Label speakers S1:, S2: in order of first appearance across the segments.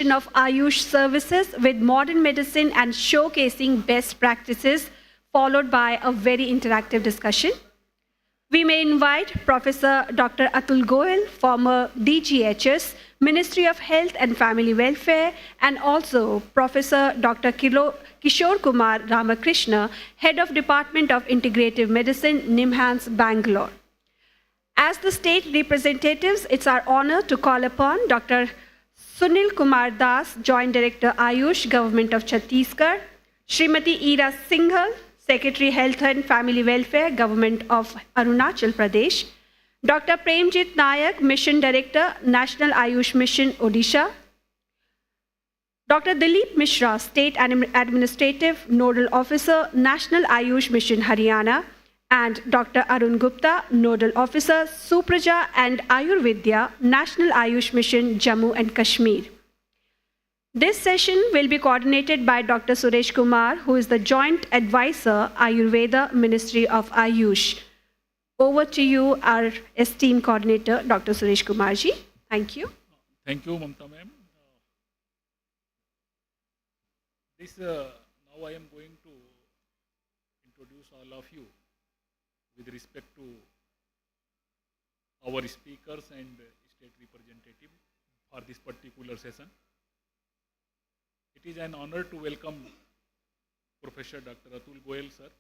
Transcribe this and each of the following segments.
S1: of Ayush services with modern medicine and showcasing best practices, followed by a very interactive discussion. We may invite Professor Dr. Atul Goyal, former DGHS, Ministry of Health and Family Welfare, and also Professor Dr. Kishore Kumar Ramakrishna, Head of Department of Integrative Medicine, NIMHANS, Bangalore. As the state representatives, it's our honor to call upon Dr. Sunil Kumar Das, Joint Director Ayush, Government of Chhattisgarh, Srimati Ira Singhal, Secretary Health and Family Welfare, Government of Arunachal Pradesh, Dr. Premjit Nayak, Mission Director, National AYUSH Mission, Odisha, Dr. Dilip Mishra, State Administrative Nodal Officer, National AYUSH Mission, Haryana, and Dr. Arun Gupta, Nodal Officer, Supraja and Ayurvedya, National AYUSH Mission, Jammu and Kashmir. This session will be coordinated by Dr. Suresh Kumar, who is the Joint Advisor, Ayurveda, Ministry of AYUSH. Over to you, our esteemed coordinator, Dr. Suresh Kumar ji. Thank you.
S2: Thank you, Mamta ma'am. Now I am going to introduce all of you with respect to our speakers and state representative for this particular session. It is an honor to welcome Professor Dr. Atul Goyal sir,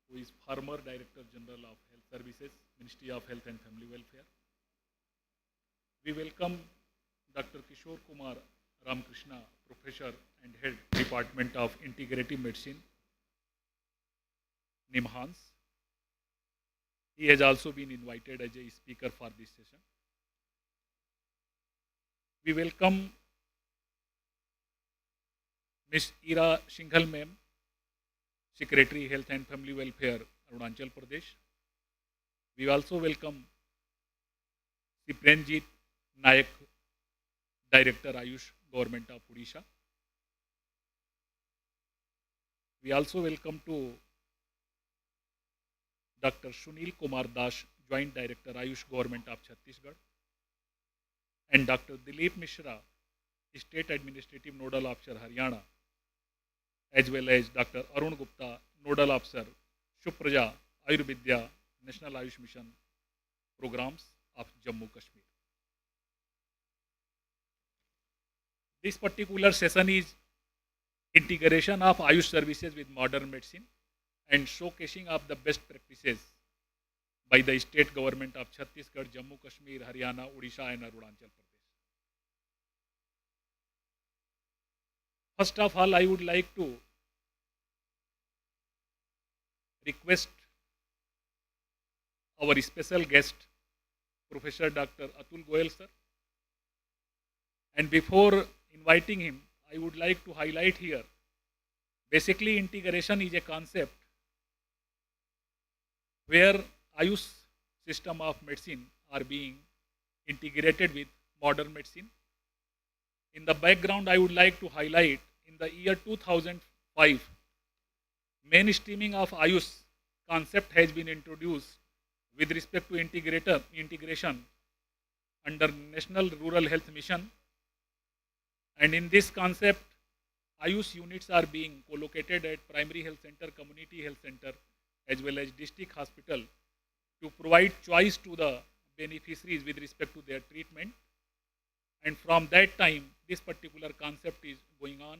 S2: who is former Director General of Health Services, Ministry of Health and Family Welfare. We welcome Dr. Kishore Kumar Ramakrishna, Professor and Head Department of Integrative Medicine, NIMHANS. He has also been invited as a speaker for this session. We welcome Ms. Ira Singhal ma'am, Secretary Health and Family Welfare, Arunachal Pradesh. We also welcome Premjit Nayak, Director Ayush, Government of Odisha. We also welcome to Dr. Sunil Kumar Das, Joint Director Ayush, Government of Chhattisgarh, and Dr. Dilip Mishra, State Administrative Nodal Officer, Haryana, as well as Dr. Arun Gupta, Nodal Officer, Supraja, Ayurvedya, National AYUSH Mission Programs of Jammu Kashmir. This particular session is integration of AYUSH services with modern medicine and showcasing of the best practices by the state government of Chhattisgarh, Jammu Kashmir, Haryana, Odisha and Arunachal Pradesh. First of all, I would like to request our special guest, Professor Dr. Atul Goyal sir. And before inviting him, I would like to highlight here, basically integration is a concept where AYUSH system of medicine are being integrated with modern medicine. In the background, I would like to highlight in the year 2005, mainstreaming of AYUSH concept has been introduced with respect to integration under National Rural Health Mission. And in this concept, AYUSH units are being co-located at primary health center, community health center, as well as district hospital to provide choice to the beneficiaries with respect to their treatment. And from that time, this particular concept is going on.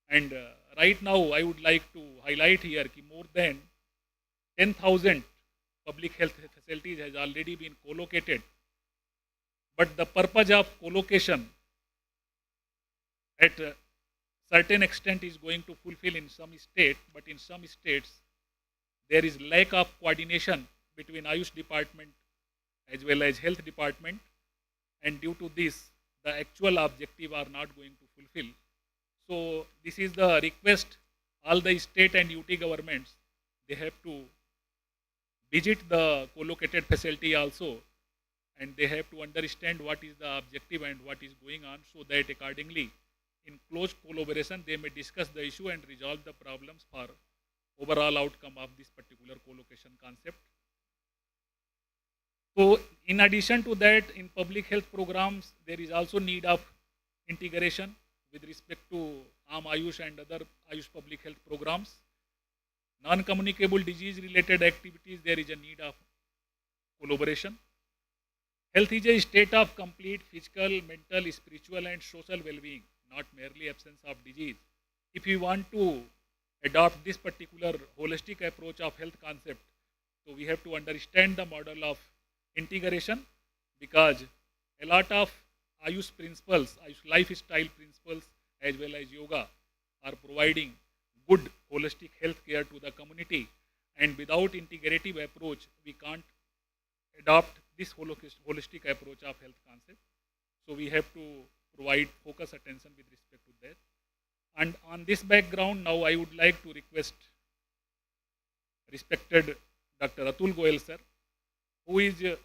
S2: And right now, I would like to highlight here that more than 10,000 public health facilities has already been co-located. But the purpose of co-location at a certain extent is going to fulfill in some state, but in some states, there is lack of coordination between AYUSH department as well as health department, and due to this, the actual objective are not going to fulfill. So this is the request, all the state and UT governments, they have to visit the co-located facility also, and they have to understand what is the objective and what is going on, so that accordingly, in close collaboration, they may discuss the issue and resolve the problems for overall outcome of this particular co-location concept. So in addition to that, in public health programs, there is also need of integration with respect to Aam Ayush and other Ayush public health programs. Non-communicable disease-related activities, there is a need of collaboration. Health is a state of complete physical, mental, spiritual, and social well-being, not merely absence of disease. If we want to adopt this particular holistic approach of health concept, so we have to understand the model of integration, because a lot of Ayush principles, Ayush lifestyle principles, as well as yoga, are providing good holistic health care to the community. And without integrative approach, we can't adopt this holistic approach of health concept. So we have to provide focus attention with respect to that. And on this background, now I would like to request respected Dr. Atul Goyal sir, who is a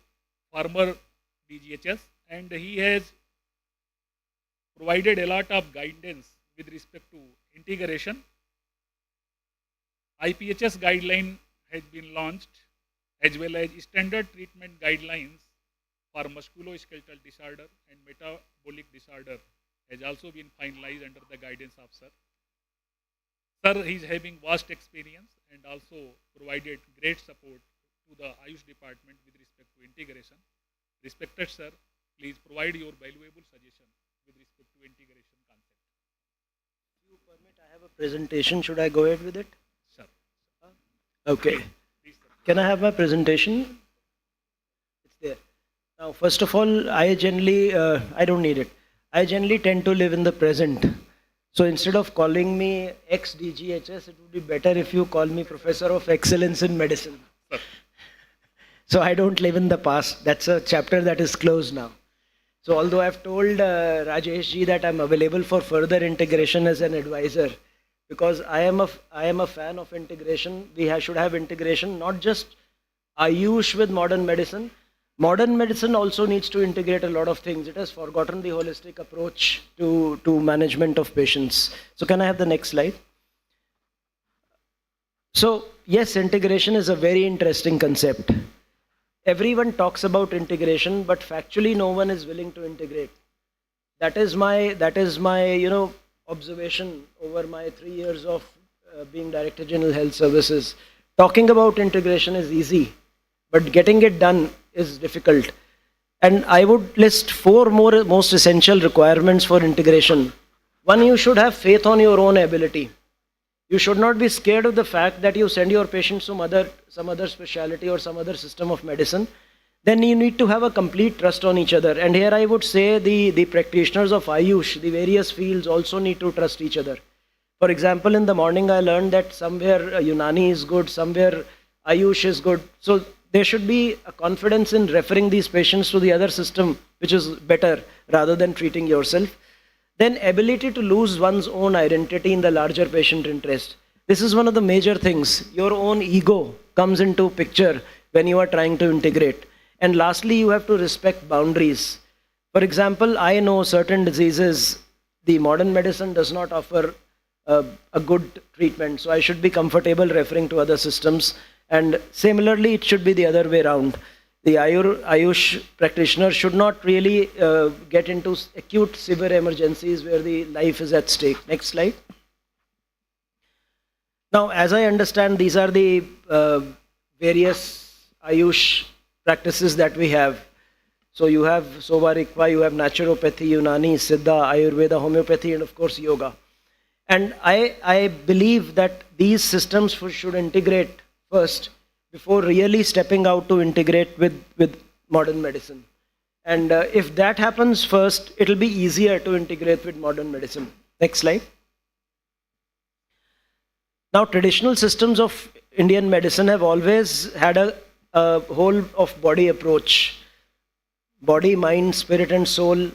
S2: former DGHS, and he has provided a lot of guidance with respect to integration. IPHS guideline has been launched, as well as standard treatment guidelines for musculoskeletal disorder and metabolic disorder has also been finalized under the guidance of sir. Sir is having vast experience and also provided great support to the Ayush department with respect to integration. Respected sir, please provide your valuable suggestion with respect to integration concept.
S3: If you permit, I have a presentation. Should I go ahead with it?
S2: Sir.
S3: Okay.
S2: Please, sir.
S3: Can I have my presentation? It's there. Now, first of all, I don't need it. I generally tend to live in the present. So instead of calling me ex-DGHS, it would be better if you call me Professor of Excellence in Medicine.
S2: Sir.
S3: So I don't live in the past. That's a chapter that is closed now. So although I've told Rajesh ji that I'm available for further integration as an advisor, because I am a fan of integration. We should have integration, not just Ayush with modern medicine. Modern medicine also needs to integrate a lot of things. It has forgotten the holistic approach to management of patients. So can I have the next slide? So yes, integration is a very interesting concept. Everyone talks about integration, but factually no one is willing to integrate. That is my observation over my 3 years of being Director General Health Services. Talking about integration is easy, but getting it done is difficult. And I would list 4 most essential requirements for integration. One, you should have faith on your own ability. You should not be scared of the fact that you send your patients to some other specialty or some other system of medicine. Then you need to have a complete trust on each other. And here I would say the practitioners of Ayush, the various fields, also need to trust each other. For example, in the morning I learned that somewhere Unani is good, somewhere Ayush is good. So there should be a confidence in referring these patients to the other system, which is better, rather than treating yourself. Then ability to lose one's own identity in the larger patient interest. This is one of the major things. Your own ego comes into picture when you are trying to integrate. And lastly, you have to respect boundaries. For example, I know certain diseases, the modern medicine does not offer a good treatment. So I should be comfortable referring to other systems. And similarly, it should be the other way around. The Ayush practitioner should not really get into acute severe emergencies where the life is at stake. Next slide. Now, as I understand, these are the various Ayush practices that we have. So you have Sova Rikwa, you have naturopathy, Unani, Siddha, Ayurveda, homeopathy, and of course yoga. And I believe that these systems should integrate first before really stepping out to integrate with modern medicine. And if that happens first, it'll be easier to integrate with modern medicine. Next slide. Now, traditional systems of Indian medicine have always had a whole of body approach. Body, mind, spirit and soul.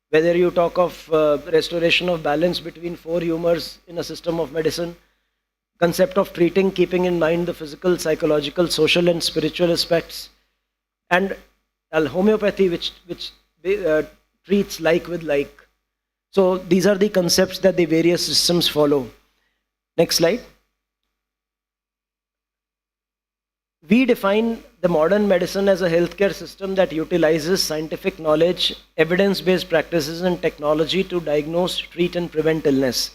S3: Whether you talk of restoration of balance between 4 humors in a system of medicine, concept of treating, keeping in mind the physical, psychological, social and spiritual aspects, and homeopathy, which treats like with like. So these are the concepts that the various systems follow. Next slide. We define the modern medicine as a healthcare system that utilizes scientific knowledge, evidence-based practices, and technology to diagnose, treat, and prevent illness.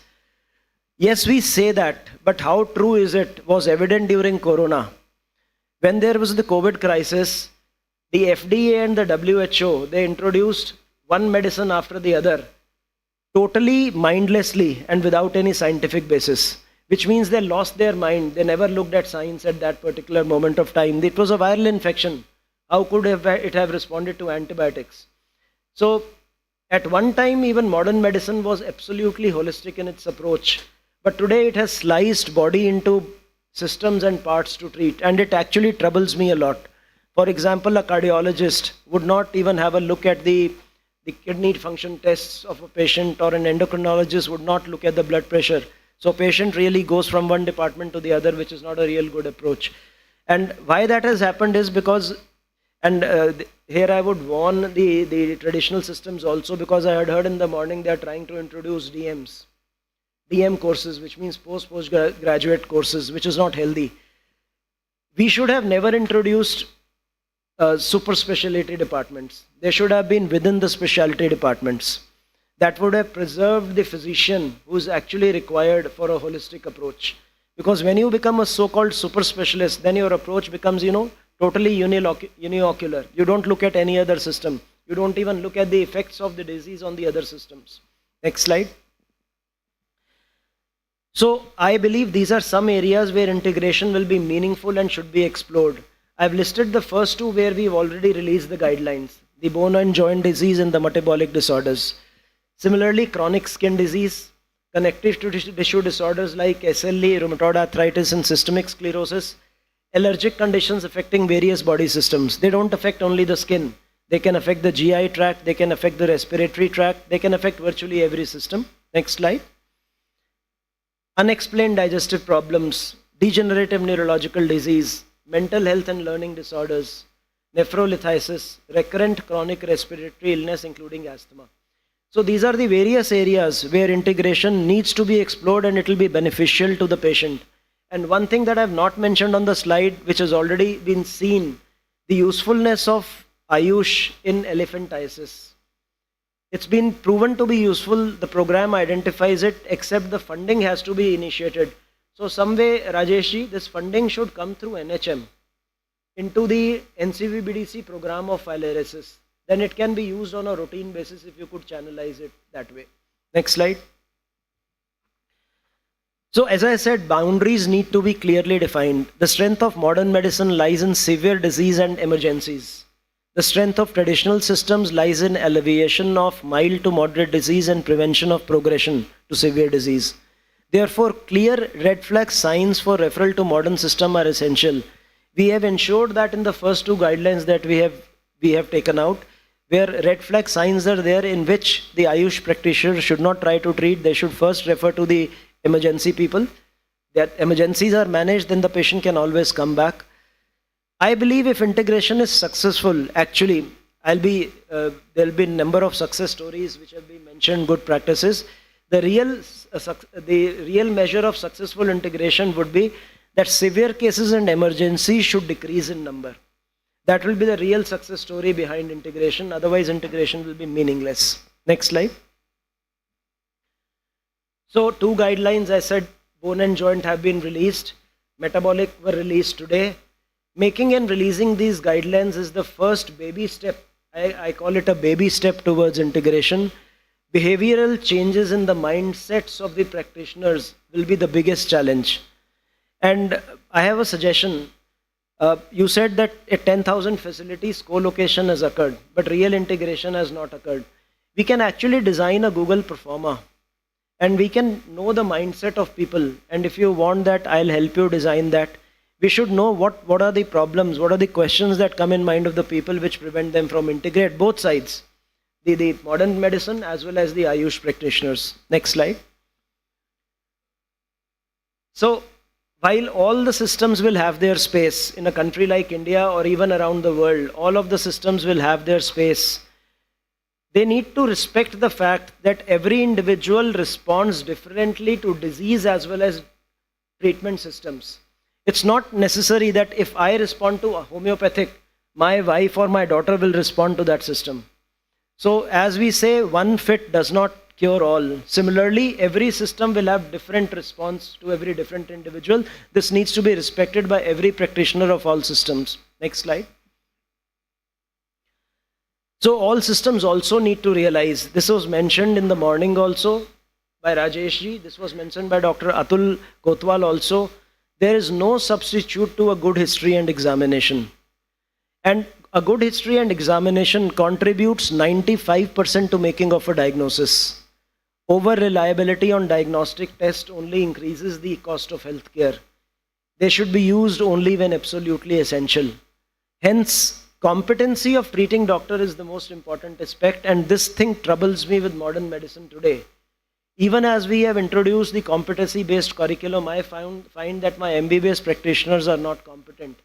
S3: Yes, we say that, but how true is it was evident during Corona. When there was the COVID crisis, the FDA and the WHO, they introduced one medicine after the other, totally mindlessly and without any scientific basis, which means they lost their mind. They never looked at science at that particular moment of time. It was a viral infection. How could it have responded to antibiotics? So at one time, even modern medicine was absolutely holistic in its approach. But today it has sliced body into systems and parts to treat, and it actually troubles me a lot. For example, a cardiologist would not even have a look at the kidney function tests of a patient, or an endocrinologist would not look at the blood pressure. So patient really goes from one department to the other, which is not a real good approach. And why that has happened is because, and here I would warn the traditional systems also, because I had heard in the morning they are trying to introduce DM courses, which means postgraduate courses, which is not healthy. We should have never introduced super specialty departments. They should have been within the specialty departments. That would have preserved the physician who is actually required for a holistic approach. Because when you become a so-called super specialist, then your approach becomes, totally uniocular. You don't look at any other system. You don't even look at the effects of the disease on the other systems. Next slide. So I believe these are some areas where integration will be meaningful and should be explored. I've listed the first two where we've already released the guidelines: the bone and joint disease and the metabolic disorders. Similarly, chronic skin disease, connective tissue disorders like SLE, rheumatoid arthritis, and systemic sclerosis, allergic conditions affecting various body systems. They don't affect only the skin. They can affect the GI tract, they can affect the respiratory tract, they can affect virtually every system. Next slide. Unexplained digestive problems, degenerative neurological disease, mental health and learning disorders, nephrolithiasis, recurrent chronic respiratory illness including asthma. So these are the various areas where integration needs to be explored, and it will be beneficial to the patient. And one thing that I have not mentioned on the slide, which has already been seen, the usefulness of AYUSH in elephantiasis. It's been proven to be useful. The program identifies it, except the funding has to be initiated. So some way, Rajeshji, this funding should come through NHM into the NCVBDC program of filariasis. Then it can be used on a routine basis if you could channelize it that way. Next slide. So as I said, boundaries need to be clearly defined. The strength of modern medicine lies in severe disease and emergencies. The strength of traditional systems lies in alleviation of mild to moderate disease and prevention of progression to severe disease. Therefore, clear red flag signs for referral to modern system are essential. We have ensured that in the first two guidelines that we have taken out, where red flag signs are there, in which the AYUSH practitioner should not try to treat, they should first refer to the emergency people. That emergencies are managed, then the patient can always come back. I believe if integration is successful, actually, there'll be a number of success stories which have been mentioned, good practices. The real measure of successful integration would be that severe cases and emergencies should decrease in number. That will be the real success story behind integration. Otherwise, integration will be meaningless. Next slide. So, two guidelines, I said, bone and joint have been released. Metabolic were released today. Making and releasing these guidelines is the first baby step. I call it a baby step towards integration. Behavioral changes in the mindsets of the practitioners will be the biggest challenge. And I have a suggestion. You said that at 10,000 facilities, co-location has occurred, but real integration has not occurred. We can actually design a Google Performa, and we can know the mindset of people. And if you want that, I'll help you design that. We should know what are the problems, what are the questions that come in mind of the people which prevent them from integrate both sides, the modern medicine as well as the AYUSH practitioners. Next slide. So, while all the systems will have their space in a country like India or even around the world, all of the systems will have their space. They need to respect the fact that every individual responds differently to disease as well as treatment systems. It's not necessary that if I respond to a homeopathic, my wife or my daughter will respond to that system. So as we say, one fit does not cure all. Similarly, every system will have different response to every different individual. This needs to be respected by every practitioner of all systems. Next slide. So all systems also need to realize, this was mentioned in the morning also by Rajesh ji, this was mentioned by Dr. Atul Kotwal also, there is no substitute to a good history and examination. And a good history and examination contributes 95% to making of a diagnosis. Over reliability on diagnostic test only increases the cost of healthcare. They should be used only when absolutely essential. Hence, competency of treating doctor is the most important aspect, and this thing troubles me with modern medicine today. Even as we have introduced the competency-based curriculum, I find that my MBBS practitioners are not competent.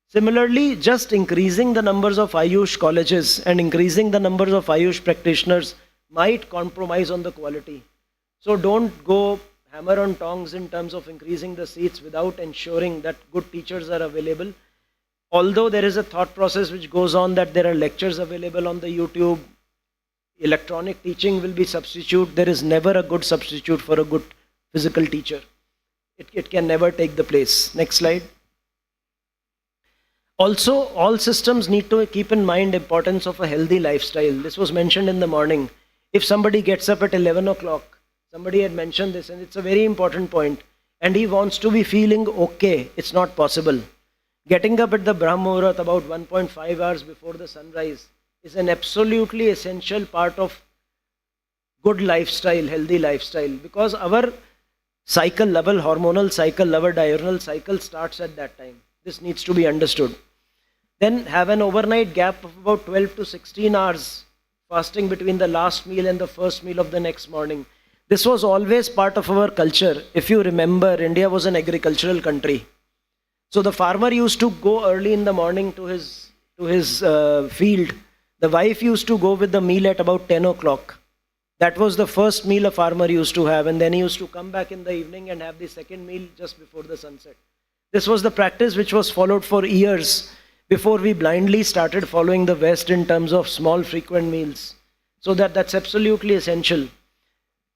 S3: Similarly, just increasing the numbers of Ayush colleges and increasing the numbers of Ayush practitioners might compromise on the quality. So don't go hammer on tongs in terms of increasing the seats without ensuring that good teachers are available. Although there is a thought process which goes on that there are lectures available on the YouTube, electronic teaching will be substitute. There is never a good substitute for a good physical teacher. It can never take the place. Next slide. Also, all systems need to keep in mind importance of a healthy lifestyle. This was mentioned in the morning. If somebody gets up at 11 o'clock, somebody had mentioned this, and it's a very important point, and he wants to be feeling okay, it's not possible. Getting up at the Brahma Muhurat about 1.5 hours before the sunrise is an absolutely essential part of good lifestyle, healthy lifestyle, because our cycle, our hormonal cycle, our diurnal cycle starts at that time. This needs to be understood. Then have an overnight gap of about 12 to 16 hours fasting between the last meal and the first meal of the next morning. This was always part of our culture. If you remember, India was an agricultural country. So the farmer used to go early in the morning to his field. The wife used to go with the meal at about 10 o'clock. That was the first meal a farmer used to have, and then he used to come back in the evening and have the second meal just before the sunset. This was the practice which was followed for years before we blindly started following the West in terms of small frequent meals. So that's absolutely essential.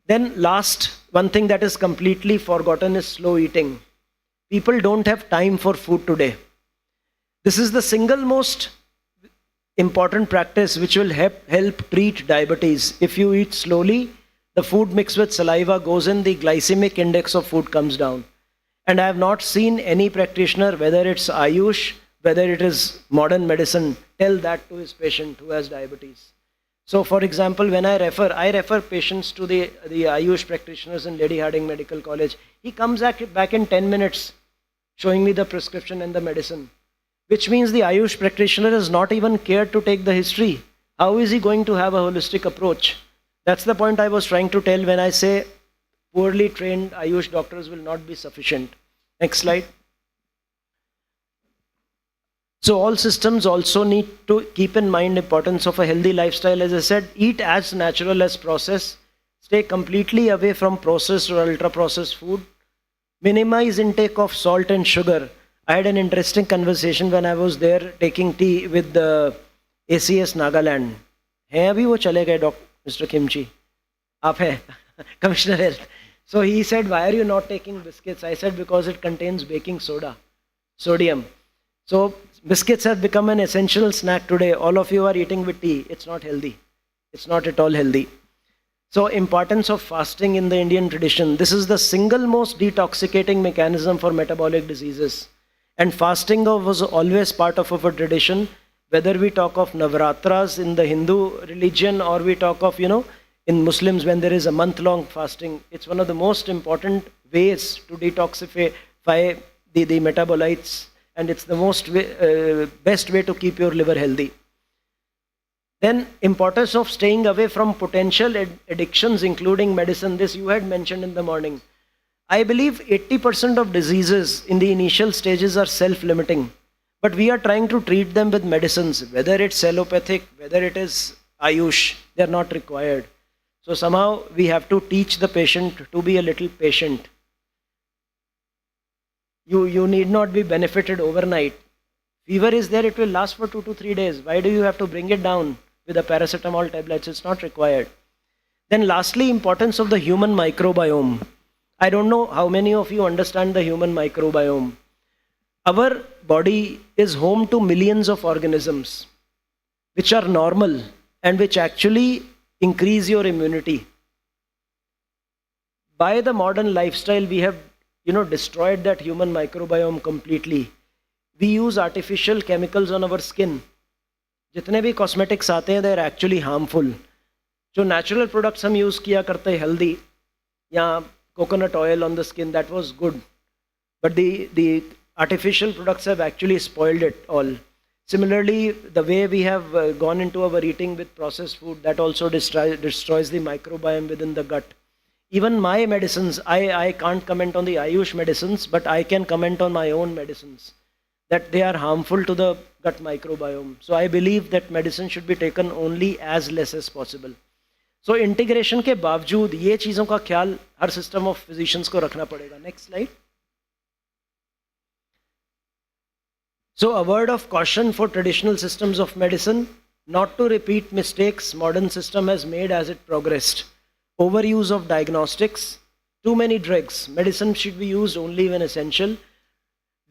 S3: Then last, one thing that is completely forgotten is slow eating. People don't have time for food today. This is the single most important practice which will help treat diabetes. If you eat slowly, the food mixed with saliva goes in, the glycemic index of food comes down. And I have not seen any practitioner, whether it's Ayush, whether it is modern medicine, tell that to his patient who has diabetes. So for example, when I refer patients to the Ayush practitioners in Lady Hardinge Medical College. He comes back in 10 minutes showing me the prescription and the medicine, which means the Ayush practitioner has not even cared to take the history. How is he going to have a holistic approach? That's the point I was trying to tell when I say poorly trained Ayush doctors will not be sufficient. Next slide. So all systems also need to keep in mind importance of a healthy lifestyle. As I said, eat as natural as processed. Stay completely away from processed or ultra-processed food. Minimize intake of salt and sugar. I had an interesting conversation when I was there taking tea with the ACS Nagaland. Hai abhi wo chale gaye, Mr. Kimchi? Aap hai, Commissioner Health. So he said, why are you not taking biscuits? I said, because it contains baking soda, sodium. So biscuits have become an essential snack today. All of you are eating with tea. It's not healthy. It's not at all healthy. So importance of fasting in the Indian tradition. This is the single most detoxicating mechanism for metabolic diseases. And fasting was always part of our tradition, whether we talk of Navratras in the Hindu religion or we talk of, in Muslims when there is a month-long fasting. It's one of the most important ways to detoxify the metabolites, and it's the best way to keep your liver healthy. Then importance of staying away from potential addictions, including medicine. This you had mentioned in the morning. I believe 80% of diseases in the initial stages are self-limiting, but we are trying to treat them with medicines, whether it's allopathic, whether it is Ayush, they're not required. So somehow we have to teach the patient to be a little patient. You need not be benefited overnight. Fever is there, it will last for 2 to 3 days. Why do you have to bring it down with a paracetamol tablets? It's not required. Then lastly, importance of the human microbiome. I don't know how many of you understand the human microbiome. Our body is home to millions of organisms which are normal and which actually increase your immunity. By the modern lifestyle, we have destroyed that human microbiome completely. We use artificial chemicals on our skin. जितने भी cosmetics आते हैं, they are actually harmful. जो natural products हम use किया करते हैं healthy, या coconut oil on the skin, that was good. But the artificial products have actually spoiled it all. Similarly, the way we have gone into our eating with processed food, that also destroys the microbiome within the gut. Even my medicines, I can't comment on the Ayush medicines, but I can comment on my own medicines, that they are harmful to the gut microbiome. So I believe that medicine should be taken only as less as possible. So integration के बावजूद ये चीज़ों का ख्याल हर system of physicians को रखना पड़ेगा. Next slide. So a word of caution for traditional systems of medicine, not to repeat mistakes modern system has made as it progressed. Overuse of diagnostics, too many drugs. Medicine should be used only when essential.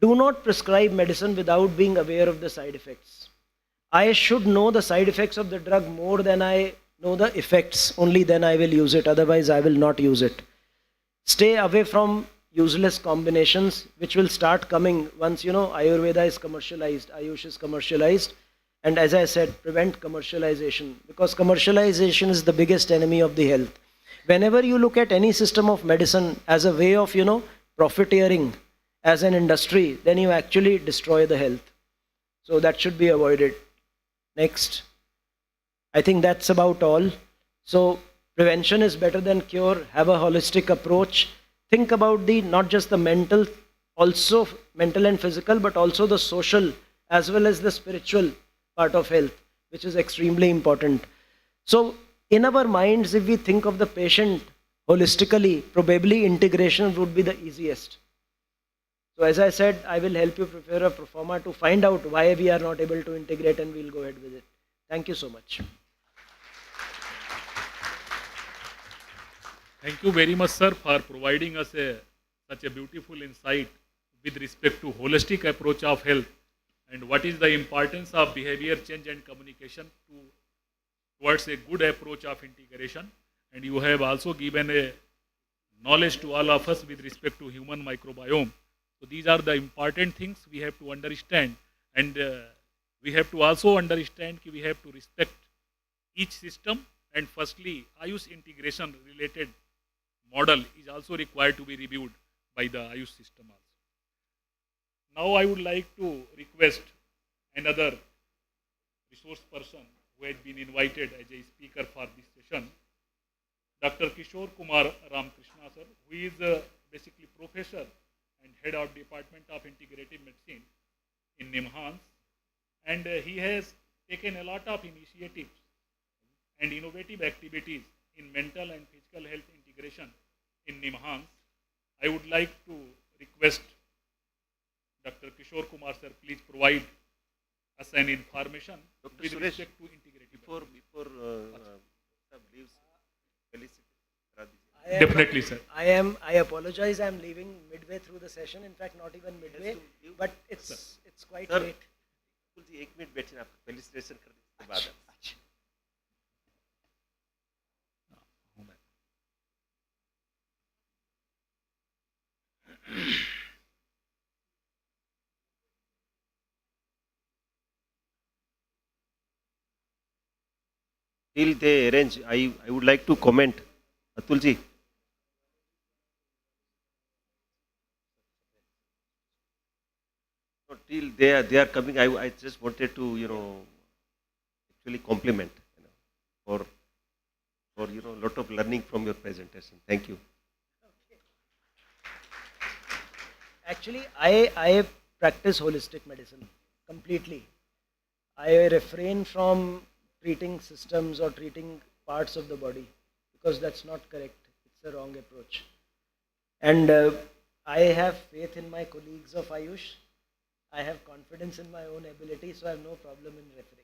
S3: Do not prescribe medicine without being aware of the side effects. I should know the side effects of the drug more than I know the effects. Only then I will use it. Otherwise, I will not use it. Stay away from useless combinations, which will start coming once Ayurveda is commercialized, Ayush is commercialized. And as I said, prevent commercialization, because commercialization is the biggest enemy of the health. Whenever you look at any system of medicine as a way of profiteering as an industry, then you actually destroy the health. So that should be avoided. Next. I think that's about all. So prevention is better than cure. Have a holistic approach. Think about not just the mental, also mental and physical, but also the social as well as the spiritual part of health, which is extremely important. So in our minds, if we think of the patient holistically, probably integration would be the easiest. So as I said, I will help you prepare a pro forma to find out why we are not able to integrate, and we'll go ahead with it. Thank you so much.
S2: Thank you very much, sir, for providing us such a beautiful insight with respect to holistic approach of health and what is the importance of behavior change and communication towards a good approach of integration. And you have also given a knowledge to all of us with respect to human microbiome. So these are the important things we have to understand, and we have to also understand that we have to respect each system. And firstly, Ayush integration related model is also required to be reviewed by the Ayush system also. Now I would like to request another resource person who has been invited as a speaker for this session, Dr. Kishore Kumar Ramakrishna sir, who is basically professor and head of Department of Integrative Medicine in NIMHANS, and he has taken a lot of initiatives and innovative activities in mental and physical health integration in NIMHANS. I would like to request Dr. Kishore Kumar sir, please provide us an information
S4: Dr.
S2: with
S4: Suresh,
S2: respect to integrative.
S4: before sir leaves, felicity.
S2: Definitely, sir.
S3: I apologize. I am leaving midway through the session. In fact, not even midway, but it's quite
S4: Sir,
S3: late.
S4: बिल्कुल जी 1 minute बैठिए, आपको felicitation कर देने के बाद till they arrange, I would like to comment. Atul ji. No, till they are coming, I just wanted to actually compliment for lot of learning from your presentation. Thank you.
S3: Actually, I practice holistic medicine completely. I refrain from treating systems or treating parts of the body, because that's not correct. It's the wrong approach. And I have faith in my colleagues of Ayush. I have confidence in my own ability, so I have no problem in referring.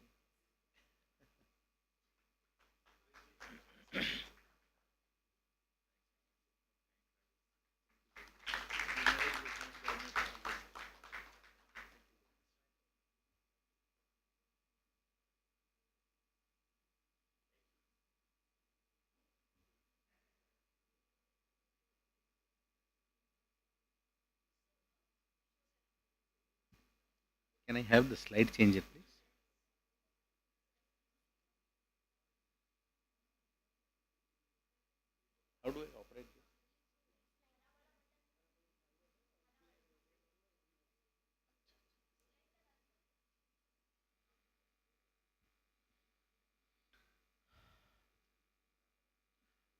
S5: Can I have the slide changer, please? How do I operate this?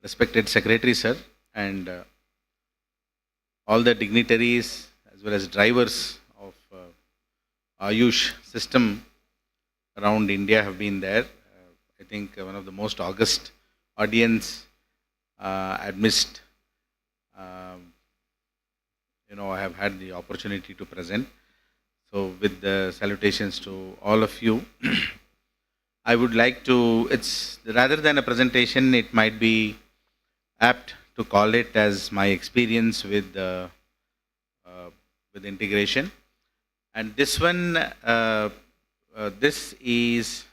S5: Respected Secretary, sir, and all the dignitaries as well as drivers of Ayush system around India have been there. I think one of the most august audience amidst, I have had the opportunity to present. So with the salutations to all of you, I would like to, it's rather than a presentation, it might be apt to call it as my experience with integration. And this one, this is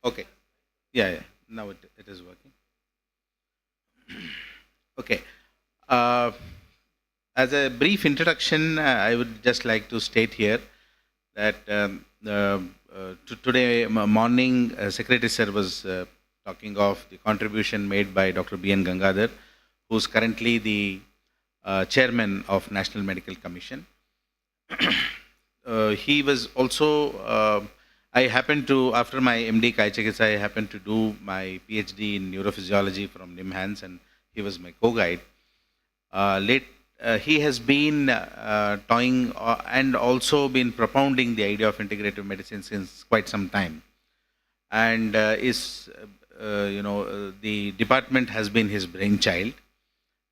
S5: okay. Yeah, now it is working. Okay. As a brief introduction, I would just like to state here that today morning, Secretary Sir was talking of the contribution made by Dr. B.N. Gangadhar, who is currently the chairman of National Medical Commission. He was also, I happened to, after my MD Kaichakis, I happened to do my PhD in neurophysiology from NIMHANS, and he was my co-guide. He has been toying and also been propounding the idea of integrative medicine since quite some time, and the department has been his brainchild.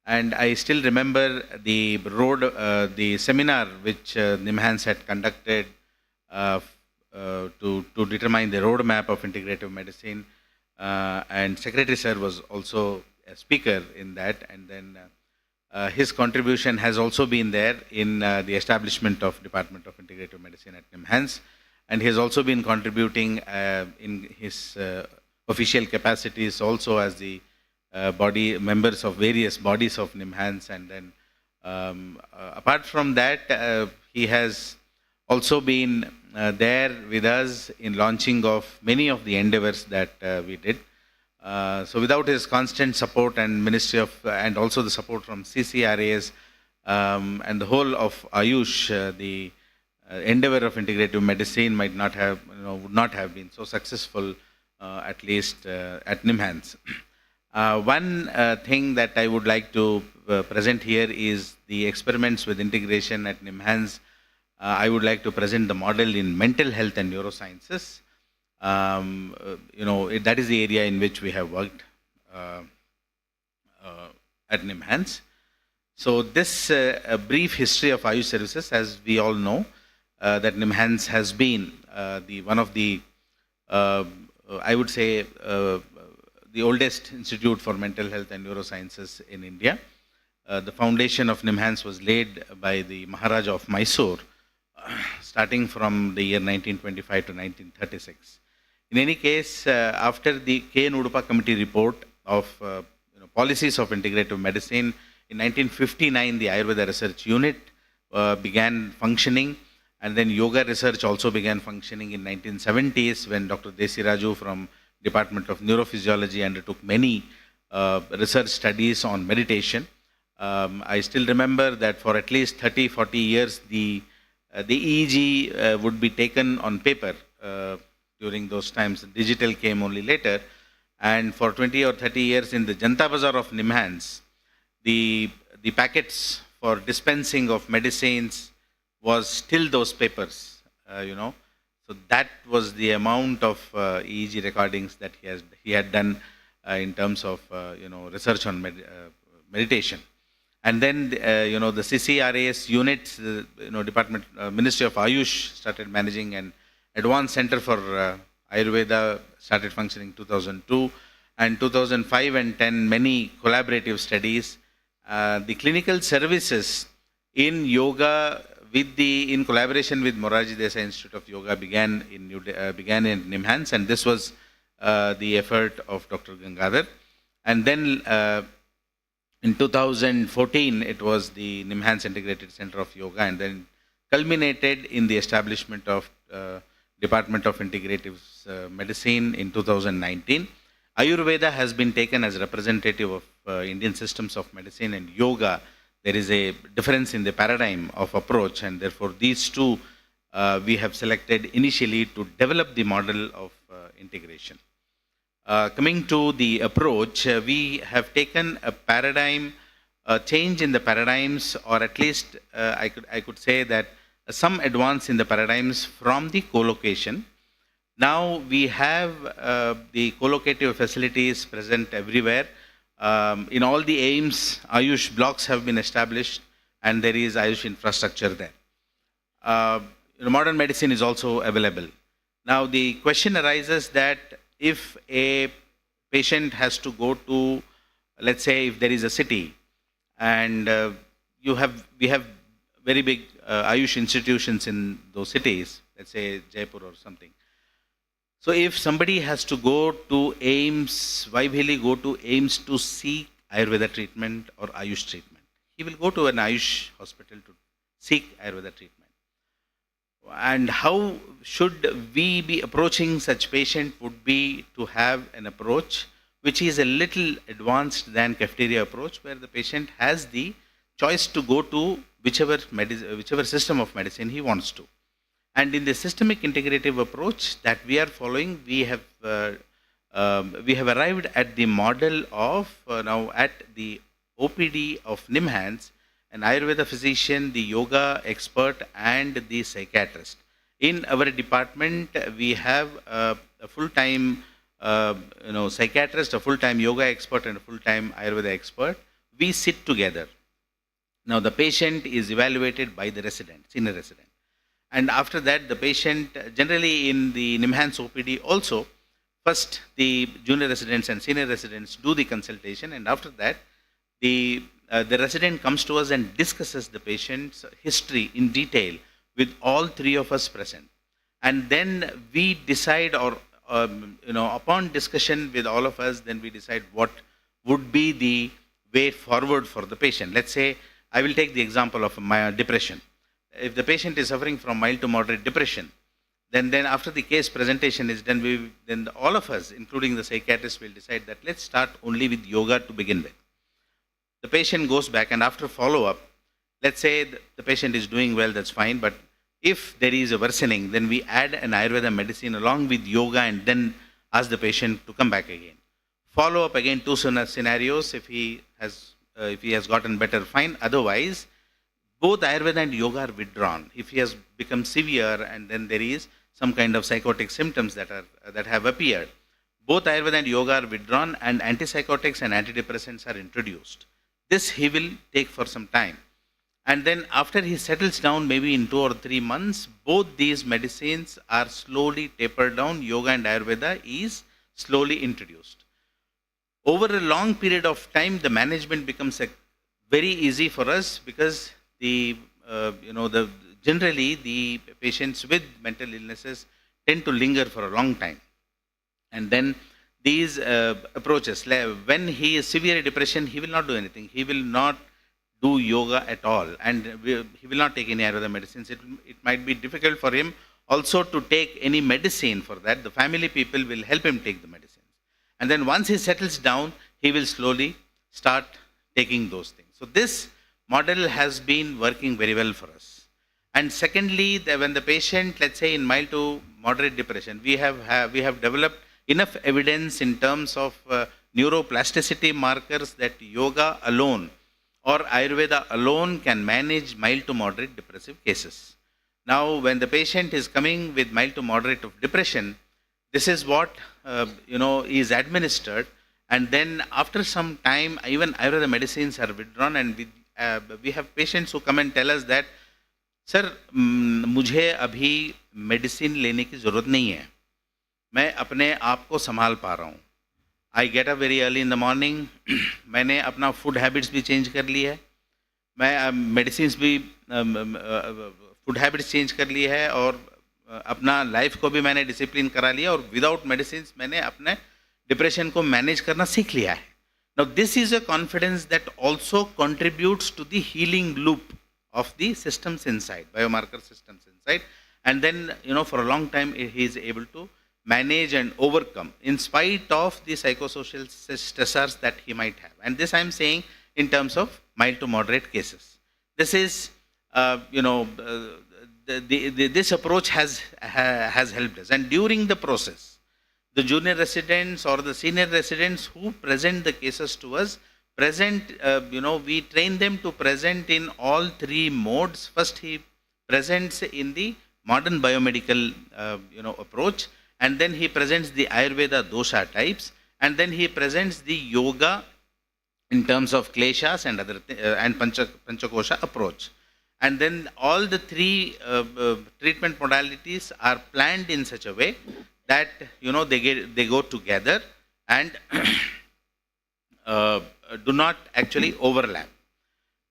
S5: And I still remember the seminar which NIMHANS had conducted to determine the roadmap of integrative medicine, and Secretary Sir was also a speaker in that, and then his contribution has also been there in the establishment of Department of Integrative Medicine at NIMHANS, and he has also been contributing in his official capacities also as the members of various bodies of NIMHANS, and then apart from that, he has also been there with us in launching of many of the endeavors that we did. So without his constant support and Ministry of, and also the support from CCRAs and the whole of Ayush, the endeavor of integrative medicine might not have, would not have been so successful, at least at NIMHANS. One thing that I would like to present here is the experiments with integration at NIMHANS. I would like to present the model in mental health and neurosciences. That is the area in which we have worked at NIMHANS. So this a brief history of Ayush services, as we all know, that NIMHANS has been one of the, I would say, the oldest institute for mental health and neurosciences in India. The foundation of NIMHANS was laid by the Maharaja of Mysore, starting from the year 1925 to 1936. In any case, after the K. Nudupa Committee report of policies of integrative medicine, in 1959, the Ayurveda Research Unit began functioning, and then yoga research also began functioning in 1970s when Dr. Desiraju from Department of Neurophysiology undertook many research studies on meditation. I still remember that for at least 30-40 years, the EEG would be taken on paper during those times. Digital came only later. And for 20 or 30 years in the Janta Bazaar of NIMHANS, the packets for dispensing of medicines was still those papers, So So that was the amount of EEG recordings that he had done in terms of research on meditation. And then the CCRAS units, Department Ministry of Ayush started managing an advanced center for Ayurveda, started functioning 2002, and 2005 and 10 many collaborative studies. The clinical services in yoga in collaboration with Morarji Desai Institute of Yoga began in NIMHANS, and this was the effort of Dr. Gangadhar. And then in 2014, it was the NIMHANS Integrated Center of Yoga, and then culminated in the establishment of Department of Integrative Medicine in 2019. Ayurveda has been taken as representative of Indian systems of medicine, and yoga, there is a difference in the paradigm of approach, and therefore these two we have selected initially to develop the model of integration. Coming to the approach, we have taken a paradigm, a change in the paradigms, or at least I could say that some advance in the paradigms from the co-location. Now we have the co-locative facilities present everywhere. In all the AIIMS, Ayush blocks have been established, and there is Ayush infrastructure there. Modern medicine is also available. Now the question arises that if a patient has to go to, let's say, if there is a city, and we have very big Ayush institutions in those cities, let's say Jaipur or something. So if somebody has to go to AIIMS, why will he go to AIIMS to seek Ayurveda treatment or Ayush treatment? He will go to an Ayush hospital to seek Ayurveda treatment. And how should we be approaching such patient would be to have an approach which is a little advanced than cafeteria approach, where the patient has the choice to go to whichever system of medicine he wants to. And in the systemic integrative approach that we are following, we have arrived at the model of now at the OPD of NIMHANS, an Ayurveda physician, the yoga expert, and the psychiatrist. In our department, we have a full-time psychiatrist, a full-time yoga expert, and a full-time Ayurveda expert. We sit together. Now the patient is evaluated by the resident, senior resident. And after that, the patient, generally in the NIMHANS OPD also, first the junior residents and senior residents do the consultation, and after that, the resident comes to us and discusses the patient's history in detail with all three of us present. And then we decide, or upon discussion with all of us, then we decide what would be the way forward for the patient. Let's say, I will take the example of my depression. If the patient is suffering from mild to moderate depression, then after the case presentation is done, then all of us, including the psychiatrist, will decide that let's start only with yoga to begin with. The patient goes back, and after follow-up, let's say the patient is doing well, that's fine, but if there is a worsening, then we add an Ayurveda medicine along with yoga, and then ask the patient to come back again. Follow up again, two scenarios. If he has gotten better, fine. Otherwise, both Ayurveda and yoga are withdrawn. If he has become severe, and then there is some kind of psychotic symptoms that have appeared, both Ayurveda and yoga are withdrawn, and antipsychotics and antidepressants are introduced. This he will take for some time. And then after he settles down, maybe in 2 or 3 months, both these medicines are slowly tapered down. Yoga and Ayurveda is slowly introduced. Over a long period of time, the management becomes very easy for us, because generally the patients with mental illnesses tend to linger for a long time. And then these approaches, when he is severe depression, he will not do anything. He will not do yoga at all, and he will not take any Ayurveda medicines. It might be difficult for him also to take any medicine for that. The family people will help him take the medicines. And then once he settles down, he will slowly start taking those things. So this model has been working very well for us. And secondly, when the patient, let's say in mild to moderate depression, we have developed enough evidence in terms of neuroplasticity markers that yoga alone or Ayurveda alone can manage mild to moderate depressive cases. Now, when the patient is coming with mild to moderate of depression, this is what is administered, and then after some time, even Ayurveda medicines are withdrawn, and we have patients who come and tell us that, sir मुझे अभी medicine लेने की ज़रूरत नहीं है, मैं अपने आप को संभाल पा रहा हूँ. I get up very early in the morning, मैंने अपना फूड हैबिट्स भी चेंज कर ली है, मैं मेडिसिन भी फूड हैबिट्स चेंज कर ली है, और अपना लाइफ को भी मैंने डिसिप्लिन करा लिया, और विदाउट मेडिसिन मैंने अपने डिप्रेशन को मैनेज करना सीख लिया है. Now this is a confidence that also contributes to the healing loop of the systems inside, biomarker systems inside, and then for a long time he is able to manage and overcome in spite of the psychosocial stressors that he might have. And this I am saying in terms of mild to moderate cases. This is this approach has helped us, and during the process the junior residents or the senior residents who present the cases to us we train them to present in all three modes. First, he presents in the modern biomedical, approach, and then he presents the Ayurveda dosha types, and then he presents the yoga in terms of kleshas and other and panchakosha approach. And then all the three treatment modalities are planned in such a way that they go together and do not actually overlap.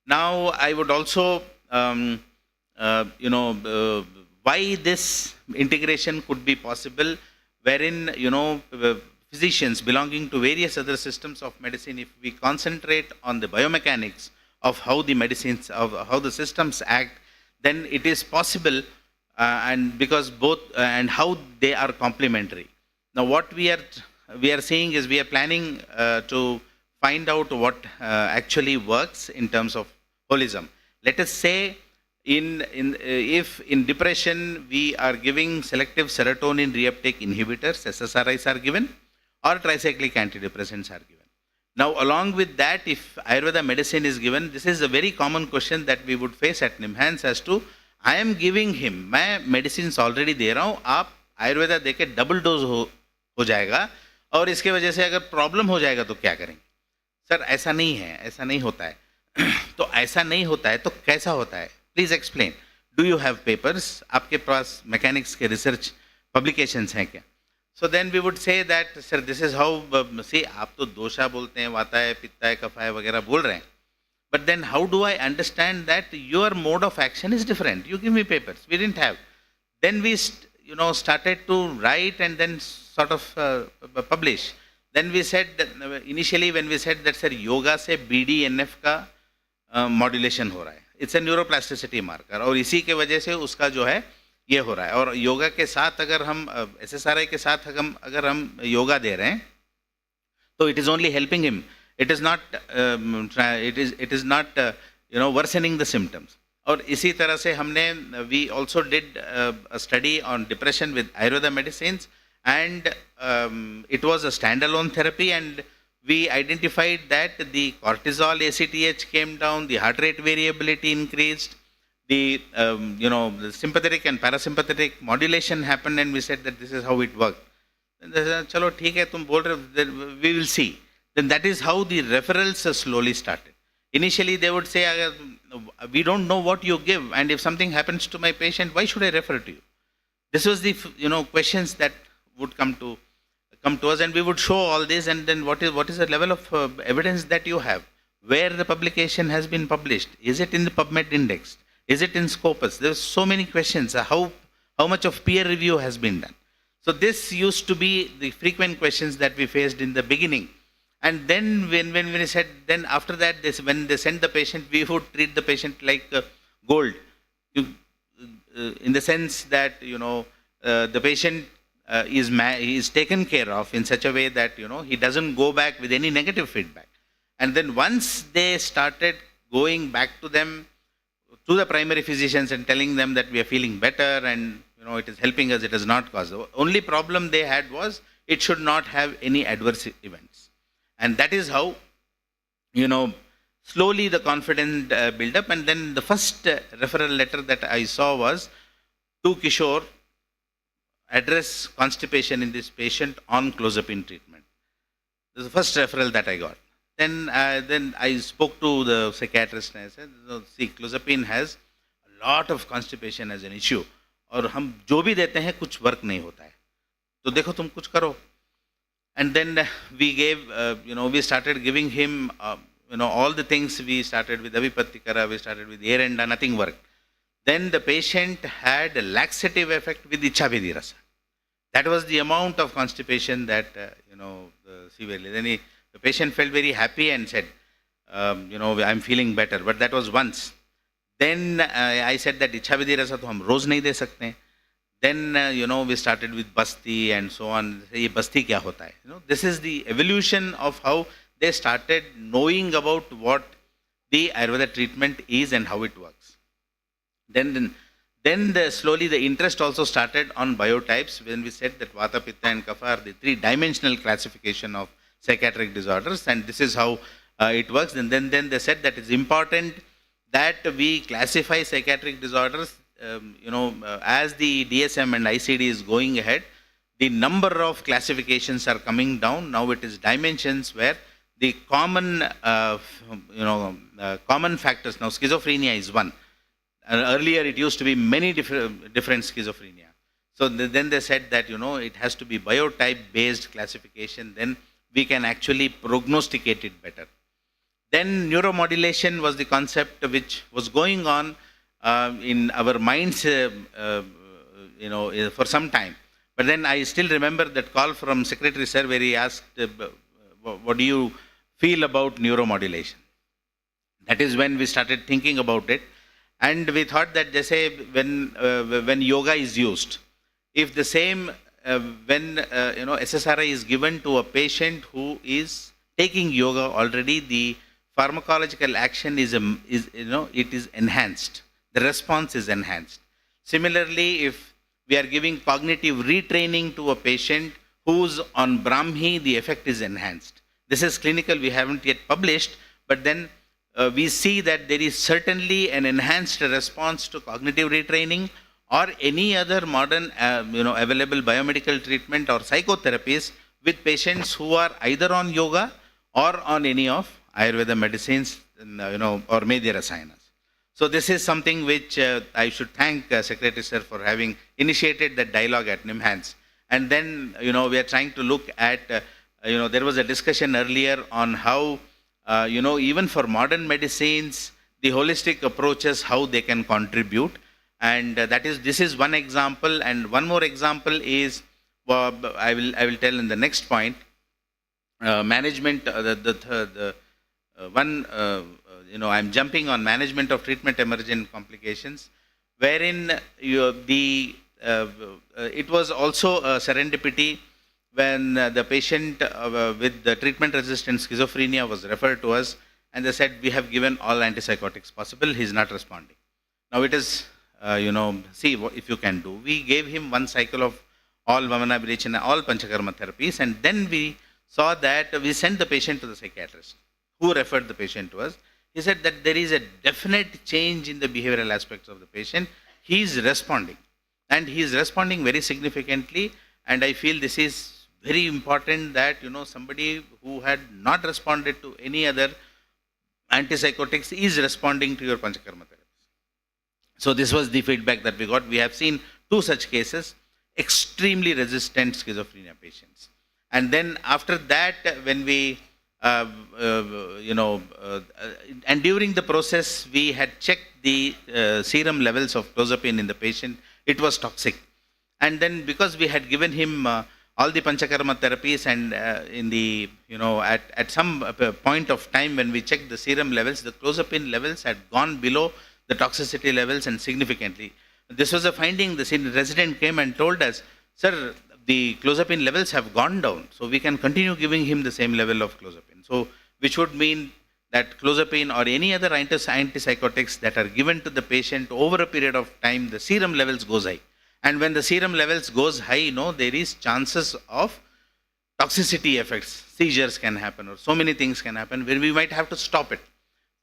S5: Now, I would also, why this integration could be possible, wherein, physicians belonging to various other systems of medicine, if we concentrate on the biomechanics of how the medicines, of how the systems act, then it is possible, and because both, and how they are complementary. Now, what we are saying is we are planning to find out what actually works in terms of holism. Let us say if in depression we are giving selective serotonin reuptake inhibitors, SSRIs are given, or tricyclic antidepressants are given. Now, along with that, if Ayurveda medicine is given, this is a very common question that we would face at NIMHANS as to, I am giving him, मैं medicines already दे रहा हूँ, आप आयुर्वेदा देके double dose हो जाएगा, और इसके वजह से अगर प्रॉब्लम हो जाएगा तो क्या करेंगे? सर ऐसा नहीं है, ऐसा नहीं होता है. तो ऐसा नहीं होता है तो कैसा होता है? Please explain. Do you have papers? आपके पास मैकेनिक्स के रिसर्च पब्लिकेशंस हैं क्या? So then we would say that sir this is how, see आप तो दोषा बोलते हैं, वाता है, पित्ता है, कफा है वगैरह बोल रहे हैं, but then how do I understand that your mode of action is different? You give me papers, we didn't have. Then we started to write and then sort of publish. Then we said that, initially when we said that sir yoga से BDNF का modulation हो रहा है, it's a neuroplasticity marker, और इसी के वजह से उसका जो है ये हो रहा है. और योगा के साथ अगर हम SSRI के साथ अगर हम योगा दे रहे हैं तो it is only helping him, it is not worsening the symptoms. और इसी तरह से हमने we also did a study on depression with Ayurveda medicines, and it was a standalone therapy, and we identified that the cortisol ACTH came down, the heart rate variability increased, the the sympathetic and parasympathetic modulation happened, and we said that this is how it worked. And they said, chalo theek hai tum bol rahe ho, we will see. Then that is how the referrals slowly started. Initially they would say, we don't know what you give, and if something happens to my patient, why should I refer to you? This was the questions that would come to us, and we would show all this, and then what is the level of evidence that you have, where the publication has been published, is it in the PubMed index, is it in Scopus? There are so many questions. How much of peer review has been done? So this used to be the frequent questions that we faced in the beginning. And then when we said, then after that, when they sent the patient, we would treat the patient like gold, in the sense that the patient is taken care of in such a way that he doesn't go back with any negative feedback. And then once they started going back to the primary physicians and telling them that we are feeling better and it is helping us, it has not caused. The only problem they had was it should not have any adverse events. And that is how slowly the confidence build up. And then the first referral letter that I saw was to Kishore, address constipation in this patient on clozapine treatment. This is the first referral that I got. Then I spoke to the psychiatrist and I said, "No, see, clozapine has a lot of constipation as an issue. और हम जो भी देते हैं कुछ work नहीं होता है. तो देखो तुम कुछ करो." And then we gave, we started giving him, all the things. We started with Avipattikara, we started with Erenda, nothing worked. Then the patient had a laxative effect with Ichabhidi Rasa. That was the amount of constipation that, severely. Then the patient felt very happy and said, I'm feeling better. But that was once. Then I said that Ichabhidi Rasa to hum roz nahi de sakte. Then, we started with Basti and so on. Ye Basti kya hota hai? This is the evolution of how they started knowing about what the Ayurveda treatment is and how it works. Then slowly the interest also started on biotypes when we said that Vata, Pitta and Kapha are the three-dimensional classification of psychiatric disorders, and this is how it works. And then they said that it's important that we classify psychiatric disorders, as the DSM and ICD is going ahead, the number of classifications are coming down. Now it is dimensions where the common, common factors. Now schizophrenia is one. Earlier it used to be many different schizophrenia. So then they said that, it has to be biotype-based classification. Then we can actually prognosticate it better. Then neuromodulation was the concept which was going on in our minds, for some time. But then I still remember that call from Secretary Sir where he asked, what do you feel about neuromodulation? That is when we started thinking about it. And we thought that when yoga is used, if the same, when SSRI is given to a patient who is taking yoga already, the pharmacological action is it is enhanced. The response is enhanced. Similarly, if we are giving cognitive retraining to a patient who's on Brahmi, the effect is enhanced. This is clinical, we haven't yet published, but then we see that there is certainly an enhanced response to cognitive retraining or any other modern, available biomedical treatment or psychotherapies with patients who are either on yoga or on any of Ayurveda medicines, or Medya Rasayanas. So this is something which I should thank Secretary Sir for having initiated that dialogue at NIMHANS. And then, we are trying to look at, there was a discussion earlier on how, even for modern medicines, the holistic approaches, how they can contribute. And this is one example. And one more example is, I will tell in the next point, management, I'm jumping on management of treatment emergent complications, wherein it was also a serendipity when the patient with the treatment-resistant schizophrenia was referred to us, and they said, we have given all antipsychotics possible, he is not responding. Now it is, see what if you can do. We gave him one cycle of all Vamana Virechana, all Panchakarma therapies, and then we saw that we sent the patient to the psychiatrist, who referred the patient to us. He said that there is a definite change in the behavioral aspects of the patient. He is responding, and he is responding very significantly. And I feel this is very important that, somebody who had not responded to any other antipsychotics is responding to your Panchakarma therapies. So this was the feedback that we got. We have seen 2 such cases, extremely resistant schizophrenia patients. And then after that, when we and during the process, we had checked the serum levels of clozapine in the patient. It was toxic. And then because we had given him all the Panchakarma therapies and in the, at some point of time when we checked the serum levels, the clozapine levels had gone below the toxicity levels and significantly. This was a finding. The resident came and told us, sir, the clozapine levels have gone down, so we can continue giving him the same level of clozapine. So, which would mean that clozapine or any other antipsychotics that are given to the patient over a period of time, the serum levels goes high. And when the serum levels goes high, there is chances of toxicity effects. Seizures can happen or so many things can happen where we might have to stop it.